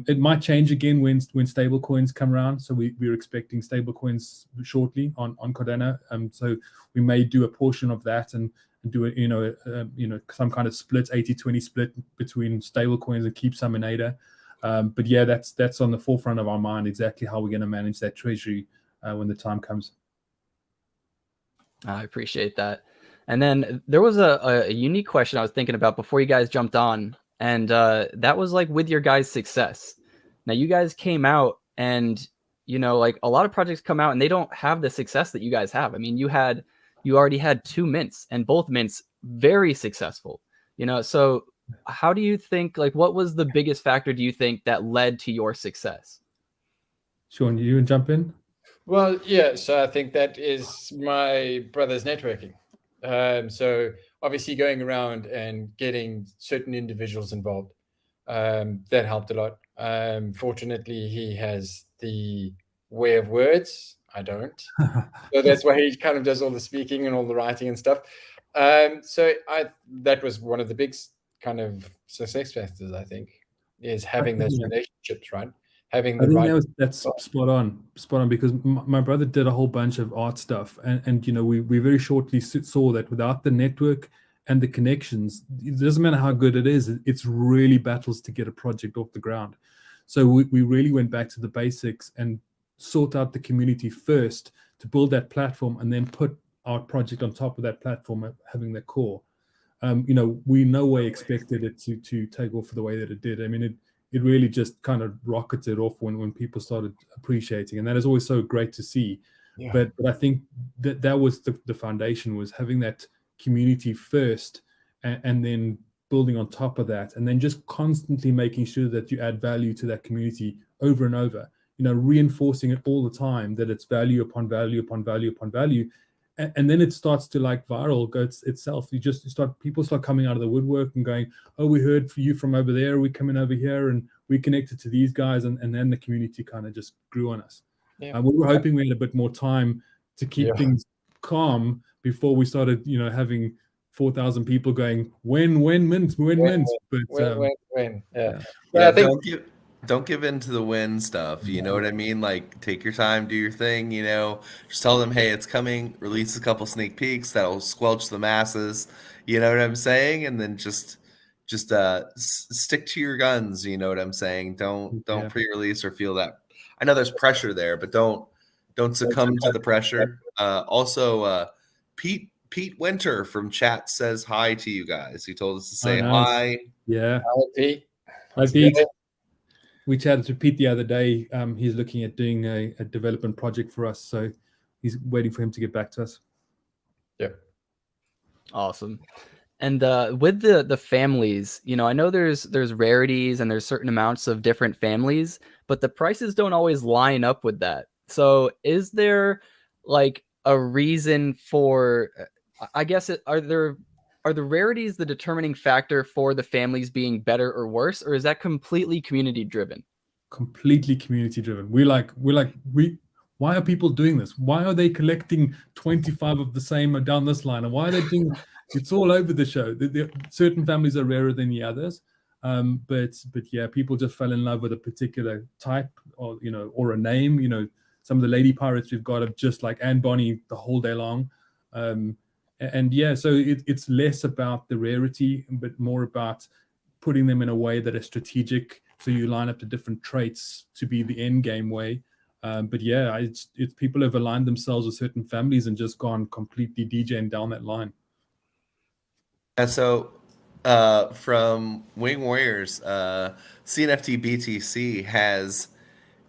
It might change again when stable coins come around. So we're expecting stable coins shortly on Cardano. So we may do a portion of that and do it, some kind of split, 80-20 split between stable coins and keep some in ADA. But yeah, that's on the forefront of our mind, exactly how we're going to manage that treasury when the time comes. I appreciate that. And then there was a unique question I was thinking about before you guys jumped on. And that was like with your guys' success. Now you guys came out, and you know, like a lot of projects come out and they don't have the success that you guys have. I mean, you already had 2 mints, and both mints very successful. You know, so how do you think, like, what was the biggest factor do you think that led to your success? Sean, you can jump in. Well, yeah. So I think that is my brother's networking. So obviously going around and getting certain individuals involved, that helped a lot. Fortunately, he has the way of words. I don't. So that's why he kind of does all the speaking and all the writing and stuff. So that was one of the big kind of success factors, I think, is having those relationships, right? Having I the think right. that's spot on because my brother did a whole bunch of art stuff, and we very shortly saw that without the network and the connections, it doesn't matter how good it is, it's really battles to get a project off the ground. So we really went back to the basics and sort out the community first to build that platform, and then put our project on top of that platform, having the core. We no way expected it to take off the way that it did. I mean, it really just kind of rocketed off when people started appreciating, and that is always so great to see. Yeah. But I think that was the foundation, was having that community first, and then building on top of that, and then just constantly making sure that you add value to that community over and over, reinforcing it all the time, that it's value upon value upon value upon value. And then it starts to like viral go itself. People start coming out of the woodwork and going, oh, we heard you from over there, we coming over here, and we connected to these guys, and then the community kind of just grew on us. Yeah. We were hoping we had a bit more time to keep things calm before we started, having 4,000 people going, when mint. But when. Yeah. Yeah, I think don't give in to the win stuff. You know what I mean? Like, take your time, do your thing. Just tell them, hey, it's coming. Release a couple sneak peeks that'll squelch the masses. You know what I'm saying? And then just stick to your guns. You know what I'm saying? Don't pre-release or feel that. I know there's pressure there, but don't succumb to the pressure. Also, Pete Winter from chat says hi to you guys. He told us to say hi. Yeah. Hi, Pete. Hi, Pete. We chatted to Pete the other day. He's looking at doing a development project for us, so he's waiting for him to get back to us. Yeah. Awesome. And with the families, I know there's rarities and there's certain amounts of different families, but the prices don't always line up with that. So is there like a reason for, I guess, are the rarities the determining factor for the families being better or worse, or is that completely community driven? Completely community driven. Why are people doing this? Why are they collecting 25 of the same down this line? And why are they doing? It's all over the show. Certain families are rarer than the others, but yeah, people just fell in love with a particular type, or a name. Some of the lady pirates we've got are just like Anne Bonny the whole day long. And yeah, so it's less about the rarity, but more about putting them in a way that is strategic. So you line up the different traits to be the end game way. But yeah, it's people have aligned themselves with certain families and just gone completely DJing down that line. And so from Wing Warriors, CNFT BTC has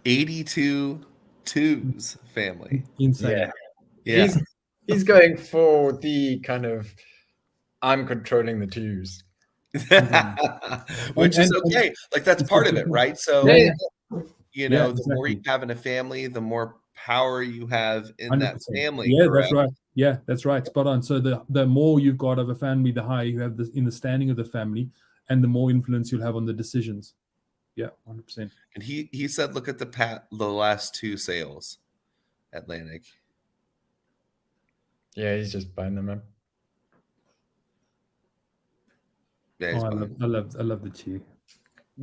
82 twos family. Insane. Yeah. He's going for the kind of I'm controlling the twos. Which is okay. Like, that's part of it, right? So the more you have in a family, the more power you have in 100%. That family. Yeah, correct? That's right. Yeah, that's right. Spot on. So the more you've got of a family, the higher you have in the standing of the family, and the more influence you'll have on the decisions. Yeah, 100%. And he said, look at the last two sales, Atlanick. Yeah, he's just buying them up. Yeah, I love the two.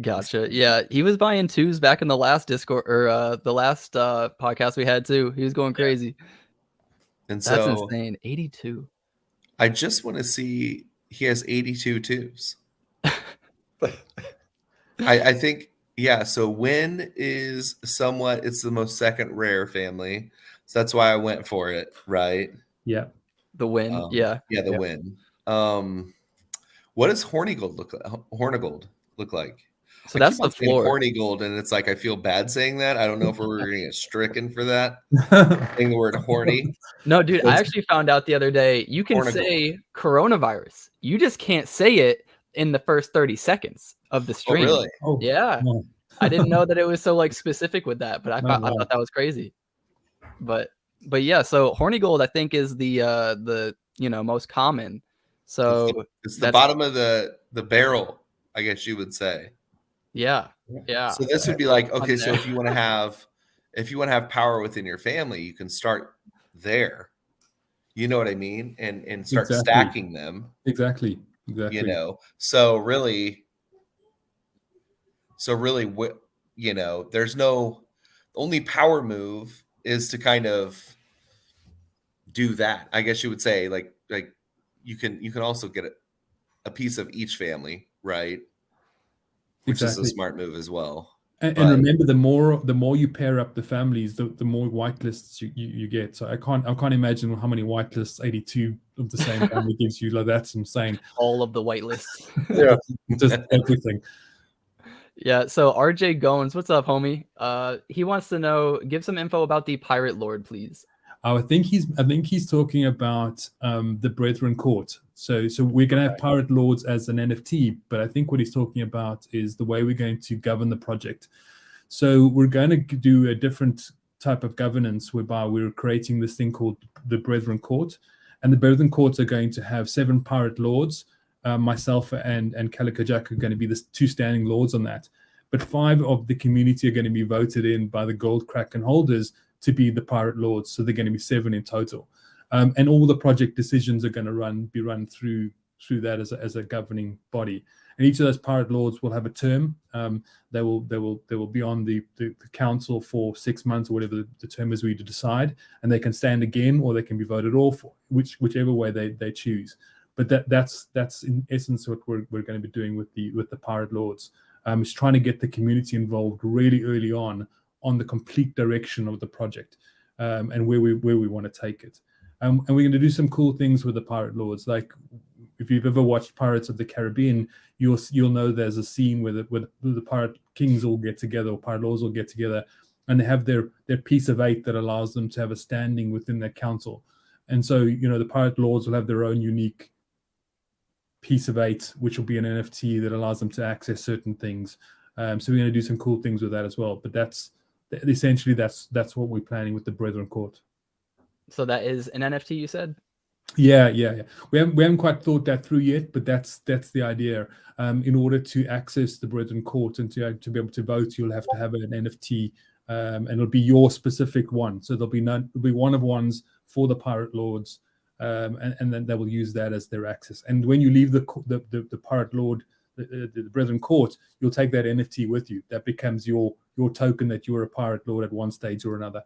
Gotcha. Yeah, he was buying twos back in the last Discord or the last podcast we had too. He was going crazy. And that's so insane. 82. I just want to see. He has 82 twos. I think, yeah. So Win is somewhat. It's the most second rare family, so that's why I went for it. Right. Yeah. The Win. Yeah. Yeah. The Win. What does Hornigold look like? So that's the floor. Hornigold, and it's like I feel bad saying that. I don't know if we're going to get stricken for that. Saying the word horny. No, dude, I actually found out the other day you can say coronavirus. You just can't say it in the first 30 seconds of the stream. Oh, really? Yeah. I didn't know that it was so like specific with that, but I thought that was crazy. But yeah, so horny gold I think is the most common. So it's the bottom of the barrel, I guess you would say. Yeah. So this would be like, okay, so if you want to have power within your family, you can start there. You know what I mean? And start stacking them. Exactly. You know, so really, there's the only power move is to kind of do that. I guess you would say like you can also get a piece of each family, right? Which is a smart move as well. And remember, the more you pair up the families, the more whitelists you get. So I can't imagine how many whitelists 82 of the same family gives you. Like, that's insane. All of the whitelists. Yeah. Just everything. Yeah. So RJ Goins, what's up, homie? He wants to know, give some info about the Pirate Lord, please. I think he's talking about the Brethren Court. So we're going to have Pirate Lords as an NFT, but I think what he's talking about is the way we're going to govern the project. So we're going to do a different type of governance whereby we're creating this thing called the Brethren Court, and the Brethren Courts are going to have 7 Pirate Lords. Myself and Calico Jack are going to be the 2 standing lords on that, but 5 of the community are going to be voted in by the Gold Kraken holders to be the Pirate Lords. So they're going to be 7 in total, and all the project decisions are going to be run through that as a governing body. And each of those Pirate Lords will have a term. They will be on the council for 6 months or whatever the term is we to decide, and they can stand again or they can be voted off, whichever way they choose. But that's in essence what we're going to be doing with the Pirate Lords. Is trying to get the community involved really early on the complete direction of the project, and where we want to take it. And we're going to do some cool things with the Pirate Lords. Like, if you've ever watched Pirates of the Caribbean, you'll know there's a scene where the pirate kings all get together, or pirate lords all get together, and they have their piece of 8 that allows them to have a standing within their council. And so, the Pirate Lords will have their own unique piece of 8, which will be an NFT that allows them to access certain things. So we're going to do some cool things with that as well. But that's what we're planning with the Brethren Court. So that is an NFT, you said? Yeah. We haven't quite thought that through yet, but that's the idea. In order to access the Brethren Court and to be able to vote, you'll have to have an NFT, and it'll be your specific one. So there'll be one of ones for the Pirate Lords, and then they will use that as their access. And when you leave the Pirate Lord, the Brethren Court, you'll take that NFT with you. That becomes your token that you're a Pirate Lord at one stage or another.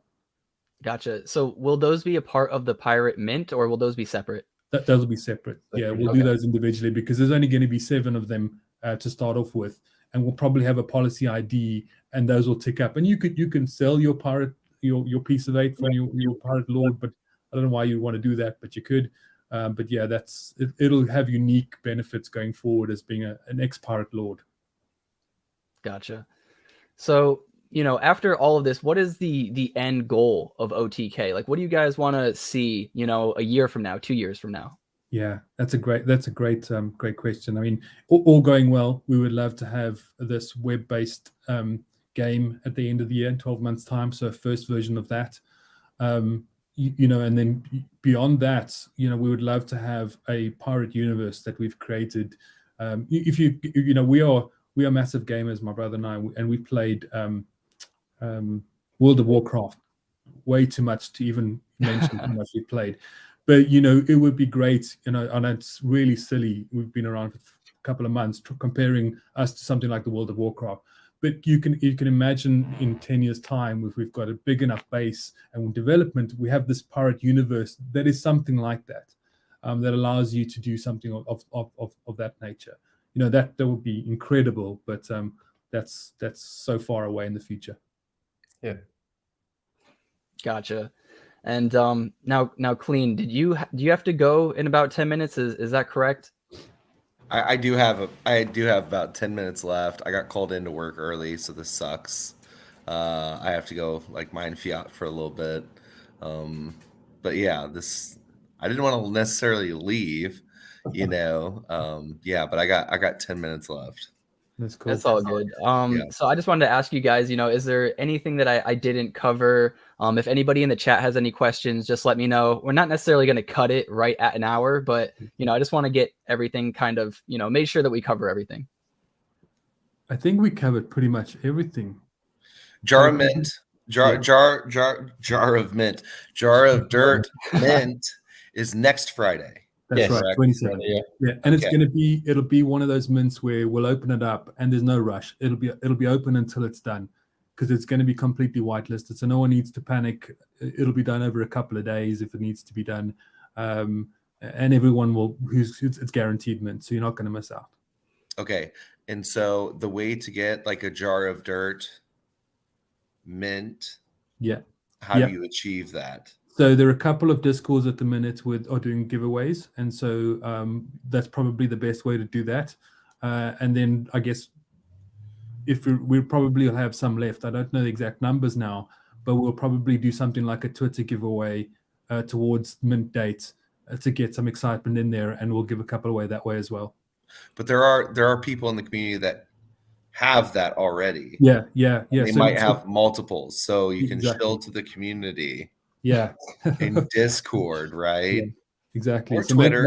Gotcha. So will those be a part of the Pirate Mint, or will those be separate? Those will be separate. Yeah, we'll do those individually because there's only going to be 7 of them to start off with, and we'll probably have a policy ID, and those will tick up. And you can sell your pirate your piece of 8 from your Pirate Lord, but I don't know why you want to do that, but you could. But yeah, it'll have unique benefits going forward as being an ex-Pirate Lord. Gotcha. So, after all of this, what is the end goal of OTK? Like, what do you guys want to see, a year from now, 2 years from now? Yeah, that's a great question. I mean, all going well, we would love to have this web-based game at the end of the year in 12 months' time. So a first version of that, and then beyond that, we would love to have a pirate universe that we've created. We are massive gamers, my brother and I, and we played World of Warcraft way too much to even mention how much we played. But it would be great, and it's really silly. We've been around for a couple of months comparing us to something like the World of Warcraft. But you can imagine in 10 years' time, if we've got a big enough base and development, we have this pirate universe that is something like that, that allows you to do something of that nature. That would be incredible, but that's so far away in the future. Yeah. Gotcha. And now, Clean, do you have to go in about 10 minutes? Is that correct? I do have about 10 minutes left. I got called into work early, so this sucks. I have to go mine Fiat for a little bit. But yeah, I didn't want to necessarily leave, but I got 10 minutes left. That's cool. That's all good. Yeah. So I just wanted to ask you guys, is there anything that I didn't cover? If anybody in the chat has any questions, just let me know. We're not necessarily going to cut it right at an hour, but I just want to get everything kind of, make sure that we cover everything. I think we covered pretty much everything. Jar of mint, jar of mint, jar of dirt, mint is next Friday. That's right, 27. Yeah, and it's it'll be one of those mints where we'll open it up and there's no rush. It'll be open until it's done, because it's going to be completely whitelisted. So no one needs to panic. It'll be done over a couple of days if it needs to be done, and everyone will it's guaranteed mint, so you're not going to miss out. Okay, and so the way to get like a jar of dirt mint, how do you achieve that? So there are a couple of Discords at the minute are doing giveaways, and so that's probably the best way to do that. And then I guess if we'll probably have some left. I don't know the exact numbers now, but we'll probably do something like a Twitter giveaway towards mint dates to get some excitement in there, and we'll give a couple away that way as well. But there are people in the community that have that already. Yeah. They might have multiples, so you can shill to the community. Yeah. In Discord, right? Yeah, exactly. Or so Twitter.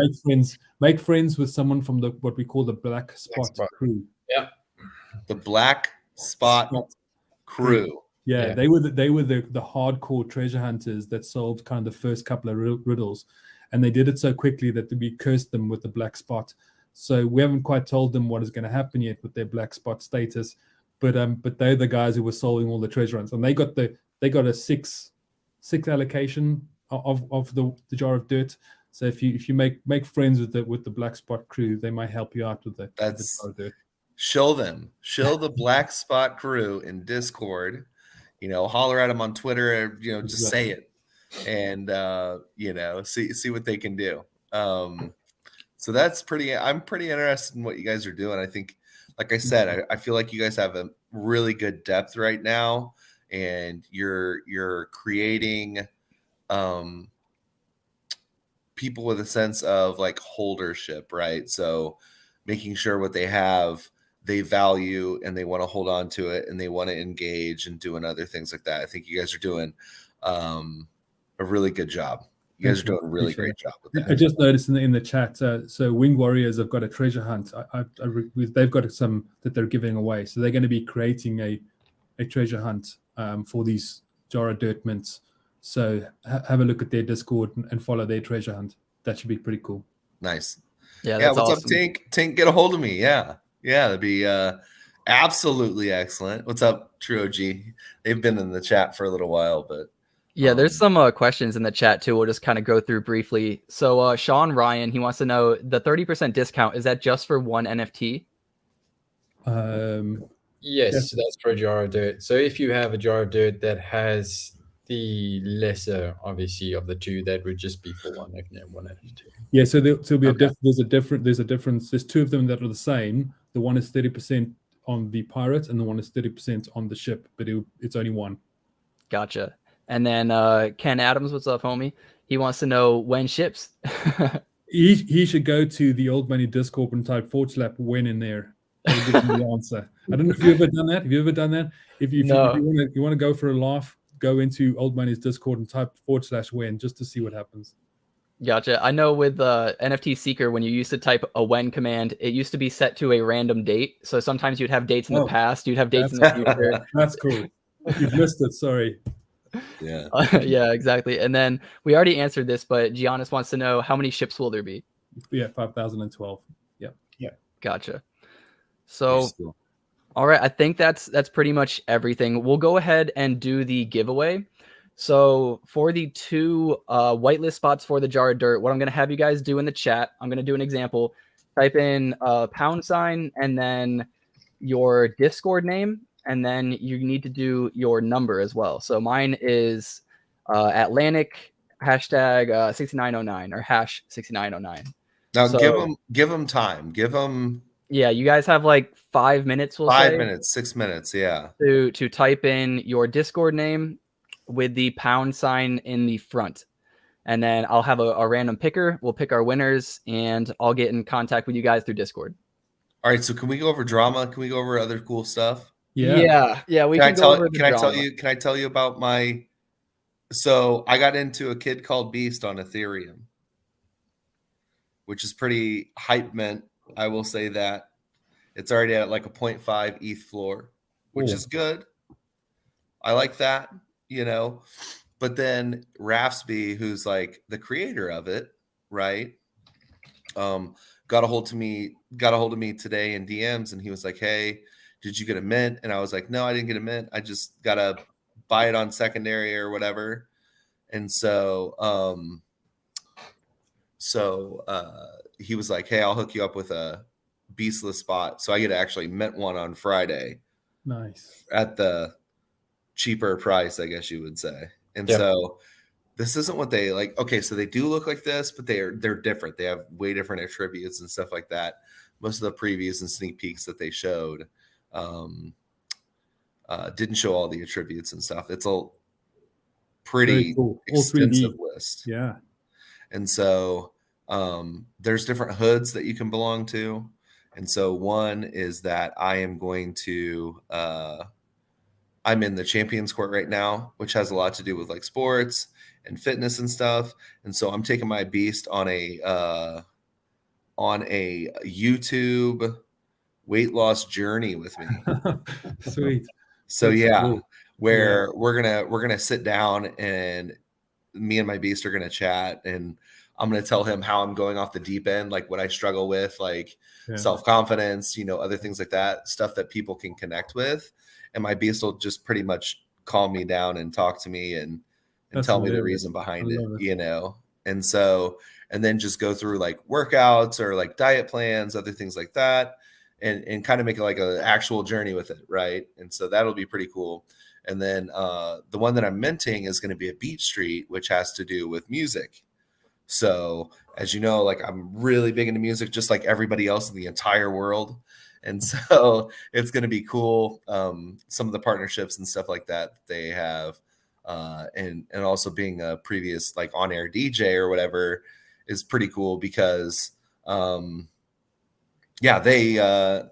Make friends with someone from what we call the Black Spot crew. Yeah. The Black Spot crew. Yeah, they were the hardcore treasure hunters that solved kind of the first couple of riddles, and they did it so quickly that we cursed them with the black spot. So we haven't quite told them what is going to happen yet with their black spot status, but they're the guys who were solving all the treasure hunts, and they got a six allocation of the jar of dirt. So if you make friends with the black spot crew, they might help you out with the jar of dirt. Shill the Black Spot crew in Discord. Holler at them on Twitter. Just say it, and see what they can do. So that's I'm pretty interested in what you guys are doing. I think, like I said, I feel like you guys have a really good depth right now, and you're creating people with a sense of like holdership, right? So making sure what they have, they value and they want to hold on to it, and they want to engage and doing other things like that. I think you guys are doing a really good job. You guys are doing a really great job with that. I just noticed in the chat, so Wing Warriors have got a treasure hunt. They've got some that they're giving away. So they're going to be creating a treasure hunt for these jar of dirt mints. So have a look at their Discord and follow their treasure hunt. That should be pretty cool. Nice. Yeah, that's what's awesome. up, Tink? Tink, get a hold of me. Yeah, that'd be absolutely excellent. What's up, True OG? They've been in the chat for a little while, but yeah, there's some questions in the chat too. We'll just kind of go through briefly. So Sean Ryan, he wants to know the 30% discount, is that just for one NFT? Yes, that's for a jar of dirt. So if you have a jar of dirt that has the lesser, obviously, of the two, that would just be for one NFT. Yeah, so there'll be there's a difference. There's two of them that are the same. The one is 30% on the pirate, and the one is 30% on the ship, but it's only one. Gotcha. And then Ken Adams, what's up, homie? He wants to know when ships. he should go to the Old Money Discord and type /when in there. That'll give him the answer. I don't know if you've ever done that. Have you ever done that? If you want to go for a laugh, go into Old Money's Discord and type /when just to see what happens. Gotcha. I know with NFT Seeker, when you used to type a when command, it used to be set to a random date. So sometimes you'd have dates in the past, you'd have dates in the future. That's cool. You've missed it. Sorry. Yeah. Yeah, exactly. And then we already answered this, but Giannis wants to know, how many ships will there be? Yeah, 5,012. Yeah. Gotcha. So, all right, I think that's pretty much everything. We'll go ahead and do the giveaway. So for the two whitelist spots for the jar of dirt, what I'm going to have you guys do in the chat, I'm going to do an example. Type in $, and then your Discord name, and then you need to do your number as well. So mine is Atlanick #6909 or #6909. Now give them time. Give them. Yeah, you guys have like 5 minutes. We'll 5 say, minutes, 6 minutes. Yeah. To type in your Discord name with the $, in the front. And then I'll have a random picker. We'll pick our winners, and I'll get in contact with you guys through Discord. All right, so can we go over drama? Can we go over other cool stuff? Yeah. We Can I can go tell? over the Can I tell drama. you? Can I tell you about my? So I got into a kid called Beast on Ethereum, which is pretty hype mint. I will say that it's already at like a 0.5 ETH floor, which Cool. is good. I like that, you know. But then Rafsby, who's like the creator of it, right? Got a hold of me today in DMs, and he was like, "Hey, did you get a mint?" And I was like, "No, I didn't get a mint. I just gotta buy it on secondary or whatever." And so, he was like, "Hey, I'll hook you up with a beastless spot." So I get to actually mint one on Friday Nice. at the cheaper price, I guess you would say. And Yeah. so this isn't what they like. Okay, so they do look like this, but they're different. They have way different attributes and stuff like that. Most of the previews and sneak peeks that they showed didn't show all the attributes and stuff. It's a pretty cool. All extensive 3D. list. Yeah. And so there's different hoods that you can belong to. And so one is that I am going to I'm in the Champions Court right now, which has a lot to do with like sports and fitness and stuff. And so I'm taking my beast on a YouTube weight loss journey with me. Sweet. So That's yeah, cool. where we're gonna sit down, and me and my beast are gonna chat, and I'm gonna tell him how I'm going off the deep end, like what I struggle with, like Yeah. self-confidence, other things like that, stuff that people can connect with. And my beast will just pretty much calm me down and talk to me and That's tell me the hilarious. reason behind I it, love it. And so, and then just go through like workouts or like diet plans, other things like that, and kind of make it like an actual journey with it, right? And so that'll be pretty cool. And then the one that I'm minting is going to be a Beat Street, which has to do with music. So as you know, like I'm really big into music, just like everybody else in the entire world. And so it's going to be cool. Some of the partnerships and stuff like that they have, and also being a previous like on-air DJ or whatever is pretty cool because, yeah, they were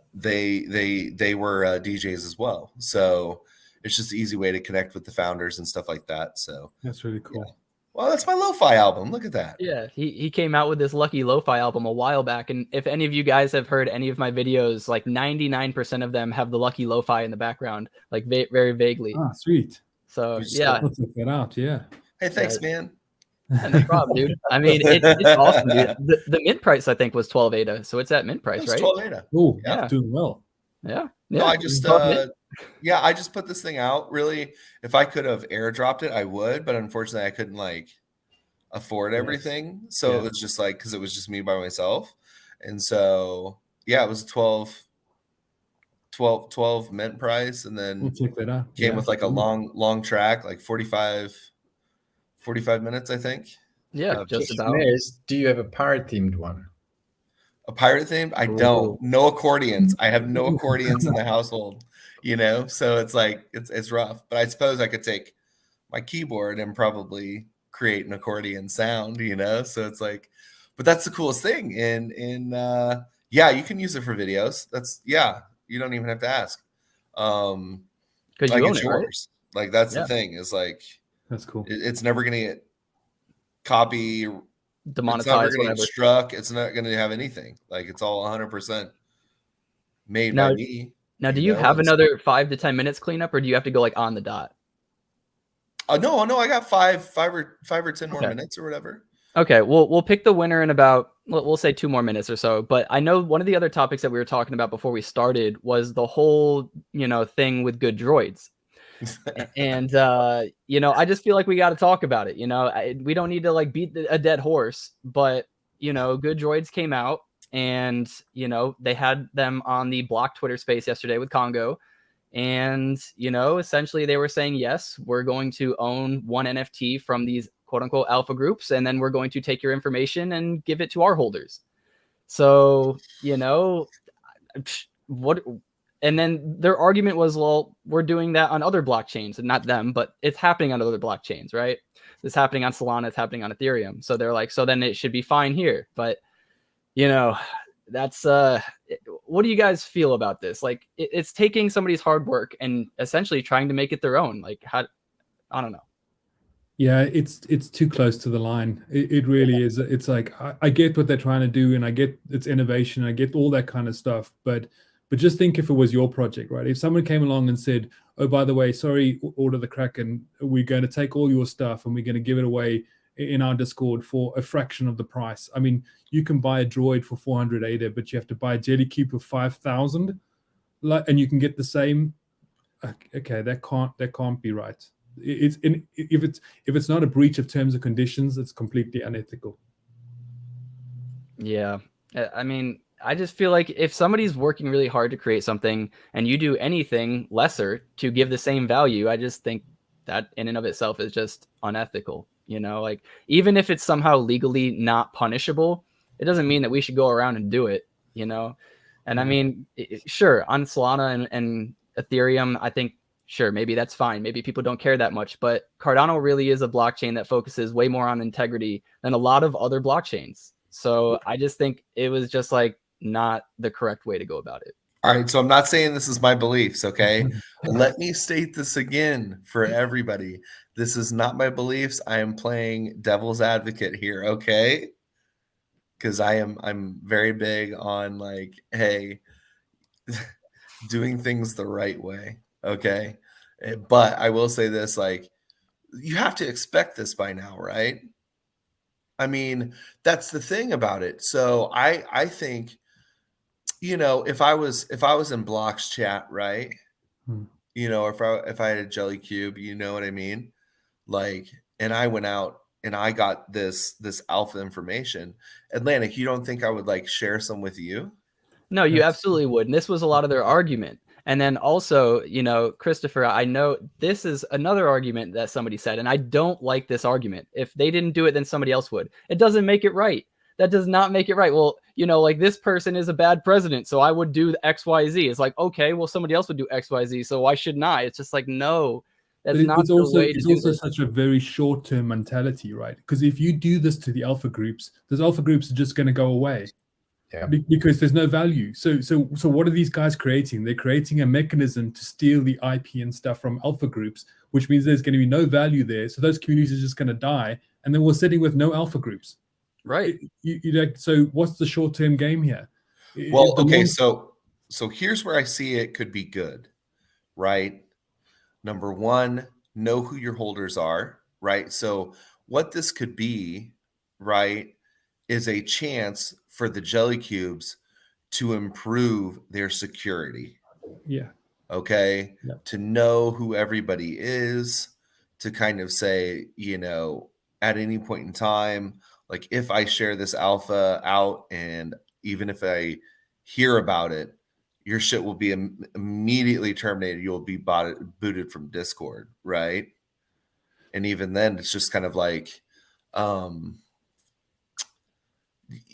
DJs as well. So it's just an easy way to connect with the founders and stuff like that. So That's really cool. yeah. Well, that's my lo-fi album. Look at that. Yeah, he came out with this Lucky Lo-Fi album a while back, and if any of you guys have heard any of my videos, like 99% of them have the Lucky Lo-Fi in the background, like very vaguely. Ah, sweet. So yeah, I'll check that out. Yeah. Hey, thanks, man. no problem, dude. I mean, it's awesome, dude. The mint price I think was 12 ADA, so it's at mint price, right? 12 ADA. Oh, Yeah. doing well. Yeah. No, I just 12 mint. I just put this thing out. Really, if I could have airdropped it, I would, but unfortunately I couldn't like afford everything. So it was just like, because it was just me by myself. And so yeah, it was 12 mint price, and then We'll check that out. came with like a long track, like 45 minutes, I think. Yeah, just about. Do you have a pirate themed one? A pirate themed? I don't. No accordions. I have no accordions in the household, so it's like it's rough. But I suppose I could take my keyboard and probably create an accordion sound, so it's like, but that's the coolest thing. And yeah, you can use it for videos. You don't even have to ask. Because like you own it's it, yours. right? Like that's the thing, is like, that's cool. It's never gonna get copy demonetized, it's never gonna whatever. get struck. It's not gonna have anything. Like it's all 100% made by me. Now, do you have another 5 to 10 minutes cleanup, or do you have to go like on the dot? No, I got five or 10 more minutes or whatever. Okay, we'll pick the winner in about, we'll say 2 more minutes or so. But I know one of the other topics that we were talking about before we started was the whole, thing with good droids. And, I just feel like we got to talk about it. We don't need to like beat a dead horse, but, good droids came out, and, they had them on the block Twitter space yesterday with Congo. And, essentially they were saying, yes, we're going to own one NFT from these quote unquote alpha groups, and then we're going to take your information and give it to our holders. So, what? And then their argument was, well, we're doing that on other blockchains, and not them, but it's happening on other blockchains, right? It's happening on Solana, it's happening on Ethereum. So they're like, so then it should be fine here. But, that's what do you guys feel about this? Like, it's taking somebody's hard work and essentially trying to make it their own. Like, how? I don't know. Yeah, it's too close to the line. It really is. It's like I get what they're trying to do, and I get it's innovation. I get all that kind of stuff. But just think if it was your project, right? If someone came along and said, "Oh, by the way, sorry, Order the Kraken, we're going to take all your stuff and we're going to give it away in our Discord for a fraction of the price." I mean, you can buy a droid for 400 ADA, but you have to buy a jelly cube for 5,000, and you can get the same. Okay, that can't be right. If it's not a breach of terms and conditions, it's completely unethical. Yeah, I mean, I just feel like if somebody's working really hard to create something and you do anything lesser to give the same value, I just think that in and of itself is just unethical. You know, like, even if it's somehow legally not punishable, it doesn't mean that we should go around and do it, you know? And I mean, sure, on Solana and Ethereum, I think, sure, maybe that's fine. Maybe people don't care that much, but Cardano really is a blockchain that focuses way more on integrity than a lot of other blockchains. So I just think it was just like not the correct way to go about it. All right, so I'm not saying this is my beliefs, okay? Let me state this again for everybody. This is not my beliefs. I am playing devil's advocate here, okay? Because I'm very big on, like, hey, doing things the right way, okay? But I will say this, like, you have to expect this by now, right? I mean, that's the thing about it. So I think, you know, if I was in Block's chat, right? You know, if I had a jelly cube, you know what I mean? Like, and I went out and I got this alpha information. Atlanick, you don't think I would like share some with you? No, you absolutely would. And this was a lot of their argument. And then also, you know, Christopher, I know this is another argument that somebody said, and I don't like this argument. If they didn't do it, then somebody else would. It doesn't make it right. That does not make it right. Well, you know, like, this person is a bad president, so I would do X, Y, Z. It's like, okay, well, somebody else would do X, Y, Z, so why shouldn't I? It's just like, no, that's not the way to do it. It's also such a very short-term mentality, right? Because if you do this to the alpha groups, those alpha groups are just going to go away. Yeah. Because there's no value. So what are these guys creating? They're creating a mechanism to steal the IP and stuff from alpha groups, which means there's going to be no value there. So those communities are just going to die, and then we're sitting with no alpha groups. Right. So what's the short-term game here? Well, okay, so here's where I see it could be good, right? Number one, know who your holders are, right? So what this could be, right, is a chance for the jelly cubes to improve their security. Yeah. Okay. Yeah. To know who everybody is, to kind of say, you know, at any point in time, like, if I share this alpha out, and even if I hear about it, your shit will be immediately terminated. You'll be booted from Discord, right? And even then, it's just kind of like,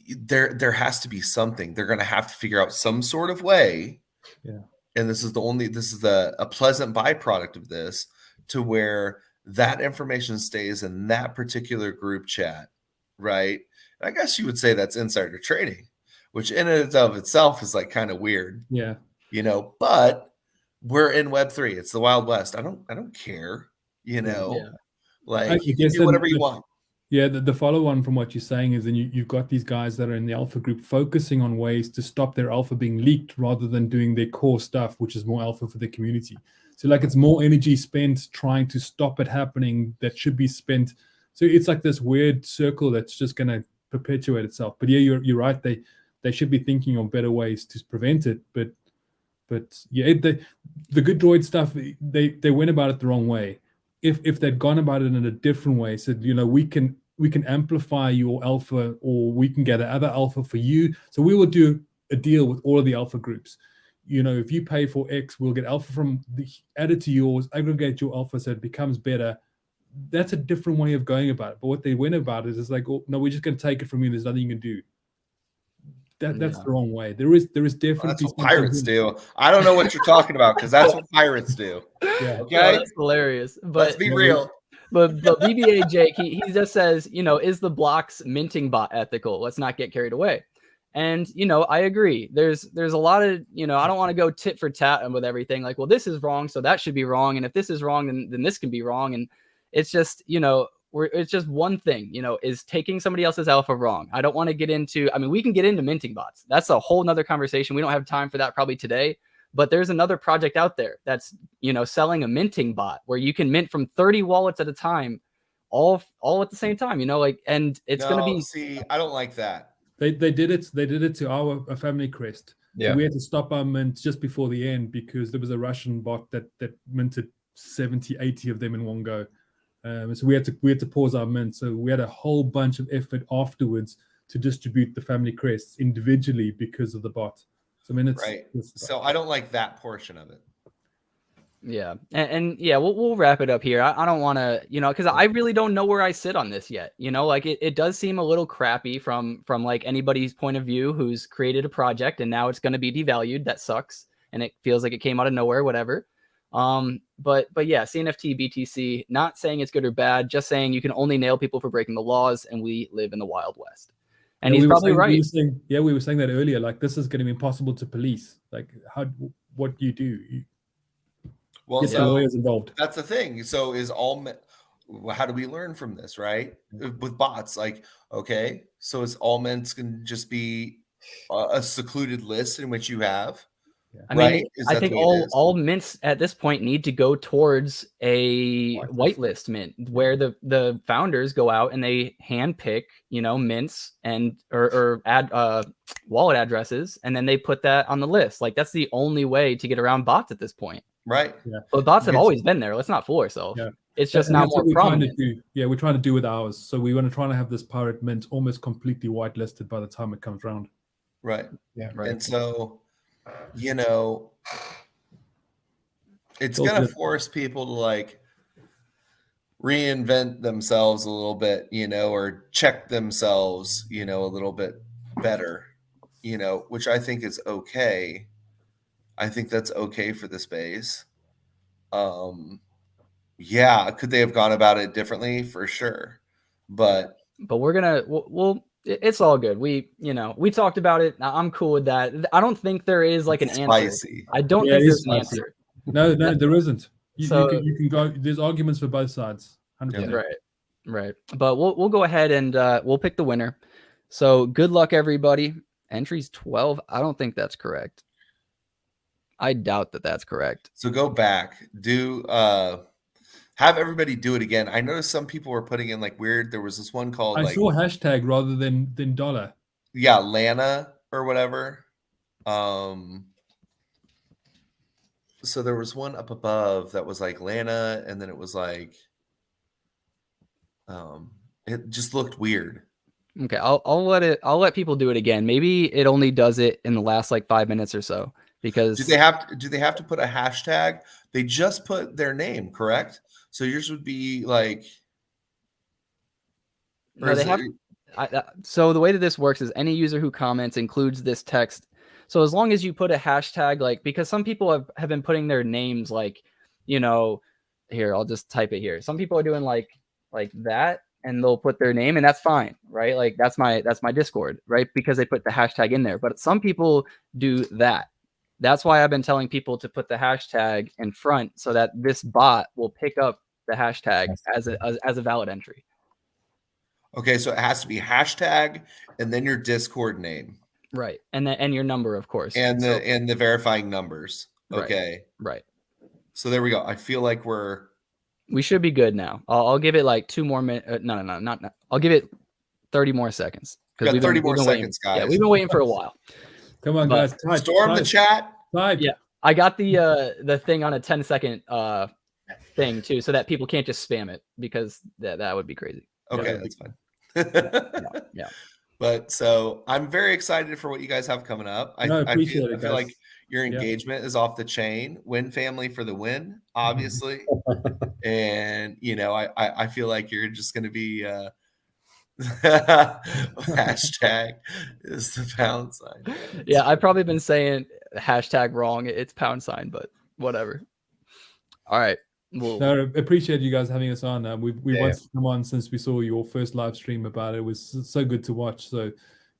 there has to be something. They're going to have to figure out some sort of way. Yeah. And this is a pleasant byproduct of this, to where that information stays in that particular group chat, right? And I guess you would say that's insider trading, which in and of itself is like kind of weird. Yeah. You know, but we're in Web3. It's the Wild West. I don't care, you know. Yeah. Like, you can do whatever you want. Yeah, the follow-on from what you're saying is, then you've got these guys that are in the alpha group focusing on ways to stop their alpha being leaked, rather than doing their core stuff, which is more alpha for the community. So, like, it's more energy spent trying to stop it happening that should be spent. So it's like this weird circle that's just going to perpetuate itself. But yeah, you're right. They should be thinking of better ways to prevent it. But yeah, the good droid stuff, they went about it the wrong way. If they'd gone about it in a different way, said, you know, we can amplify your alpha, or we can get another alpha for you. So we will do a deal with all of the alpha groups. You know, if you pay for X, we'll get alpha from added to yours, aggregate your alpha so it becomes better. That's a different way of going about it. But what they went about it is like, oh, no, we're just going to take it from you. There's nothing you can do. That's the wrong way. There is definitely. That's what pirates do. I don't know what you're talking about, because that's what pirates do. Yeah. Okay, That's hilarious. But let's be real. But BBA Jake, he just says, you know, is the blocks minting bot ethical? Let's not get carried away. And, you know, I agree. There's a lot of, you know, I don't want to go tit for tat with everything. Like, well, this is wrong, so that should be wrong. And if this is wrong, then this can be wrong. And it's just, you know, it's just one thing, you know, is taking somebody else's alpha wrong. I don't want to get into, I mean, we can get into minting bots. That's a whole nother conversation. We don't have time for that probably today, but there's another project out there that's, you know, selling a minting bot where you can mint from 30 wallets at a time, all at the same time, you know, like, and it's going to be. See, I don't like that. They did it to our family crest. Yeah. So we had to stop our mint just before the end because there was a Russian bot that minted 70, 80 of them in one go. So we had to pause our mint. So we had a whole bunch of effort afterwards to distribute the family crests individually because of the bot. So I mean, So I don't like that portion of it. Yeah. And yeah, we'll wrap it up here. I don't want to, you know, because I really don't know where I sit on this yet. You know, like it does seem a little crappy from like anybody's point of view who's created a project and now it's going to be devalued. That sucks. And it feels like it came out of nowhere, whatever. But yeah, CNFT BTC, not saying it's good or bad, just saying you can only nail people for breaking the laws, and we live in the Wild West. And he's probably right. We were saying that earlier. Like, this is going to be impossible to police. Like, what do you do? Well, get the lawyers involved. That's the thing. So how do we learn from this, right? With bots, like, okay, so is all mints can just be a secluded list in which you have. I mean, I think all mints at this point need to go towards a whitelist mint where the founders go out and they handpick, you know, mints and or add wallet addresses, and then they put that on the list. Like, that's the only way to get around bots at this point. Right. Yeah. But bots have always been there. Let's not fool ourselves. Yeah. It's just now more prominent. We're trying to do with ours. So we want to try to have this pirate mint almost completely whitelisted by the time it comes around. Right. Yeah. Right. And so, you know, it's going to force people to like reinvent themselves a little bit, you know, or check themselves, you know, a little bit better, you know, which I think is okay. I think that's okay for the space. Yeah, could they have gone about it differently? For sure. But we're going to, it's all good. We talked about it. I'm cool with that. I don't think there is like an answer. I don't think there's an answer. No, there isn't. You can go. There's arguments for both sides. 100%. Right. But we'll go ahead and we'll pick the winner. So good luck, everybody. Entries 12. I don't think that's correct. I doubt that that's correct. So go back. Have everybody do it again. I noticed some people were putting in like weird. There was this one called I saw hashtag rather than dollar. Yeah, Lana or whatever. So there was one up above that was like Lana, and then it was like it just looked weird. Okay, I'll let people do it again. Maybe it only does it in the last like 5 minutes or so. Because do they have to put a hashtag? They just put their name, correct? So yours would be like. No, they have. So the way that this works is any user who comments includes this text. So as long as you put a hashtag, like, because some people have been putting their names like, you know, here, I'll just type it here. Some people are doing like that, and they'll put their name, and that's fine, right? Like that's my Discord, right? Because they put the hashtag in there. But some people do that. That's why I've been telling people to put the hashtag in front so that this bot will pick up the hashtag as a valid entry. Okay, so it has to be hashtag and then your Discord name. Right. And your number, of course. And the verifying numbers. Okay. Right. So there we go. I feel like we should be good now. I'll give it like 2 more minutes. No. I'll give it 30 more seconds. Because we've 30 more seconds, guys. Yeah, we've been waiting for a while. Come on, guys. Storm the chat. Yeah, I got the thing on a 10-second thing too, so that people can't just spam it, because that would be crazy. Okay, that's fine. Yeah. But so I'm very excited for what you guys have coming up. I feel like your engagement is off the chain. Win family for the win, obviously. And you know, I feel like you're just going to be. Hashtag is the pound sign. Yeah, I've probably been saying hashtag wrong. It's pound sign, but whatever. All right. No, appreciate you guys having us on. We wanted to come on since we saw your first live stream about it. It was so good to watch. So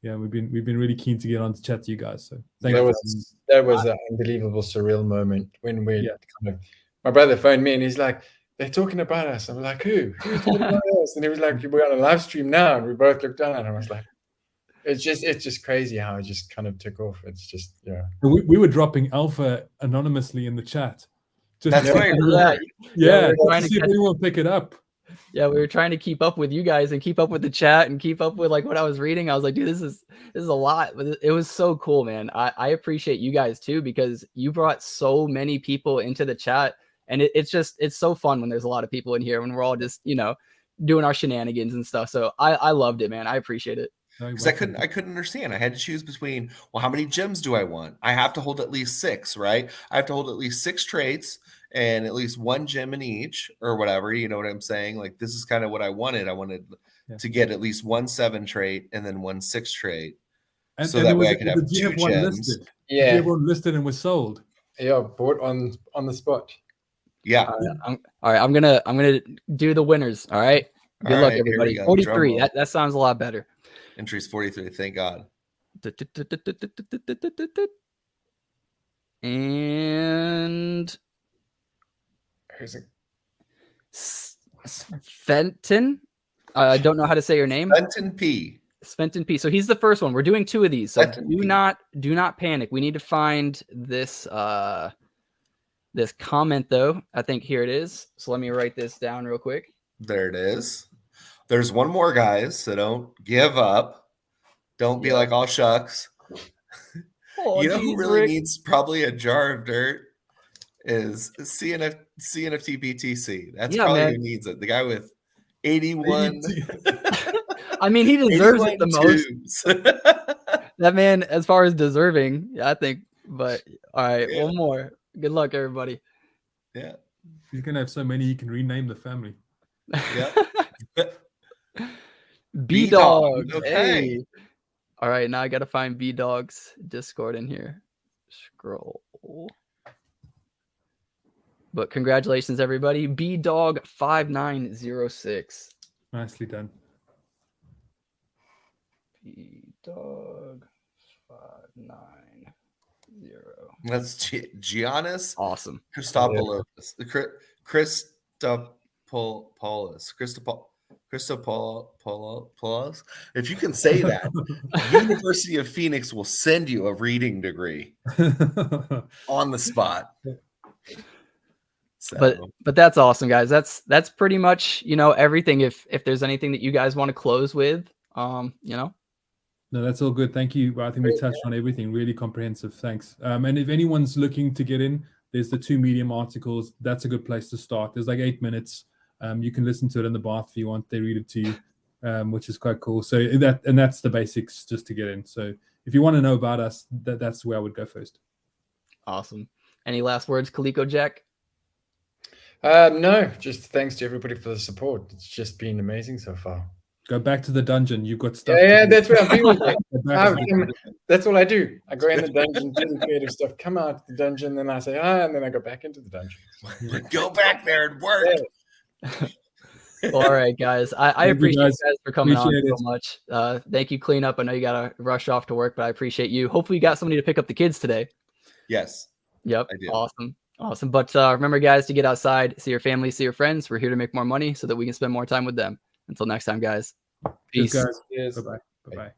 Yeah, we've been really keen to get on to chat to you guys. So thank That you. was an unbelievable, surreal moment when we Yeah. my brother phoned me and he's like, they're talking about us. I'm like, who's talking about us? And he was like, we're on a live stream now. And we both looked down and I was like, it's just crazy how it just kind of took off. It's just, yeah. We were dropping alpha anonymously in the chat. That's right. Yeah, trying to to see if anyone will pick it up. Yeah, we were trying to keep up with you guys and keep up with the chat and keep up with like what I was reading. I was like, dude, this is a lot. But it was so cool, man. I appreciate you guys too, because you brought so many people into the chat. And it's so fun when there's a lot of people in here, when we're all just, doing our shenanigans and stuff. So I loved it, man. I appreciate it. Because I couldn't understand. I had to choose between, well, how many gems do I want? I have to hold at least 6, right? I have to hold at least 6 traits and at least 1 gem in each, or whatever. You know what I'm saying? Like, this is kind of what I wanted. I wanted to get at least 1 7 trait and then 1 6 trait, and so that way I could have 2 gems. Listed? Yeah, did you have one listed and was sold? Yeah, bought on the spot. Yeah. All right. I'm gonna do the winners. All right. Good luck, everybody. 43. That sounds a lot better. Entries 43. Thank God. And who's it? Fenton. I don't know how to say your name. Fenton P. Fenton P. So he's the first one. We're doing 2 of these. So do not panic. We need to find this this comment though. I think here it is. So let me write this down real quick. There it is. There's one more, guys. So don't give up. Don't be like, oh shucks. Oh, you know who really needs probably a jar of dirt is CNFT BTC. That's probably who needs it. The guy with 81. I mean, he deserves it the most. That man, as far as deserving, I think. But all right, one more. Good luck, everybody. Yeah. He's gonna have so many he can rename the family. Yeah. B-Dog. Okay. Hey. All right, now I gotta find B-Dog's Discord in here. Scroll. But congratulations, everybody. B-Dog 5906. Nicely done. B-Dog 590. That's Giannis. Awesome. Christopoulos. Christopoulos. If you can say that, University of Phoenix will send you a reading degree on the spot. So. But that's awesome, guys. That's pretty much, everything. If there's anything that you guys want to close with, No, that's all good. Thank you. I think we touched on everything. Really comprehensive. Thanks. And if anyone's looking to get in, there's the 2 Medium articles. That's a good place to start. There's like 8 minutes. You can listen to it in the bath if you want. They read it to you, which is quite cool. So that's the basics just to get in. So if you want to know about us, that's where I would go first. Awesome. Any last words, Kaliko Jack? No, just thanks to everybody for the support. It's just been amazing so far. Go back to the dungeon. You've got stuff. Yeah, that's what I'm doing. That's all I do. I go in the dungeon, do the creative stuff, come out the dungeon, then I say, and then I go back into the dungeon. Go back there and work. Yeah. All right, guys. I appreciate you guys for coming on so much. Thank you, Cleanup. I know you got to rush off to work, but I appreciate you. Hopefully you got somebody to pick up the kids today. Yes. Yep. I do. Awesome. But remember, guys, to get outside, see your family, see your friends. We're here to make more money so that we can spend more time with them. Until next time, guys. Peace. Cheers, guys. Bye-bye. Bye-bye.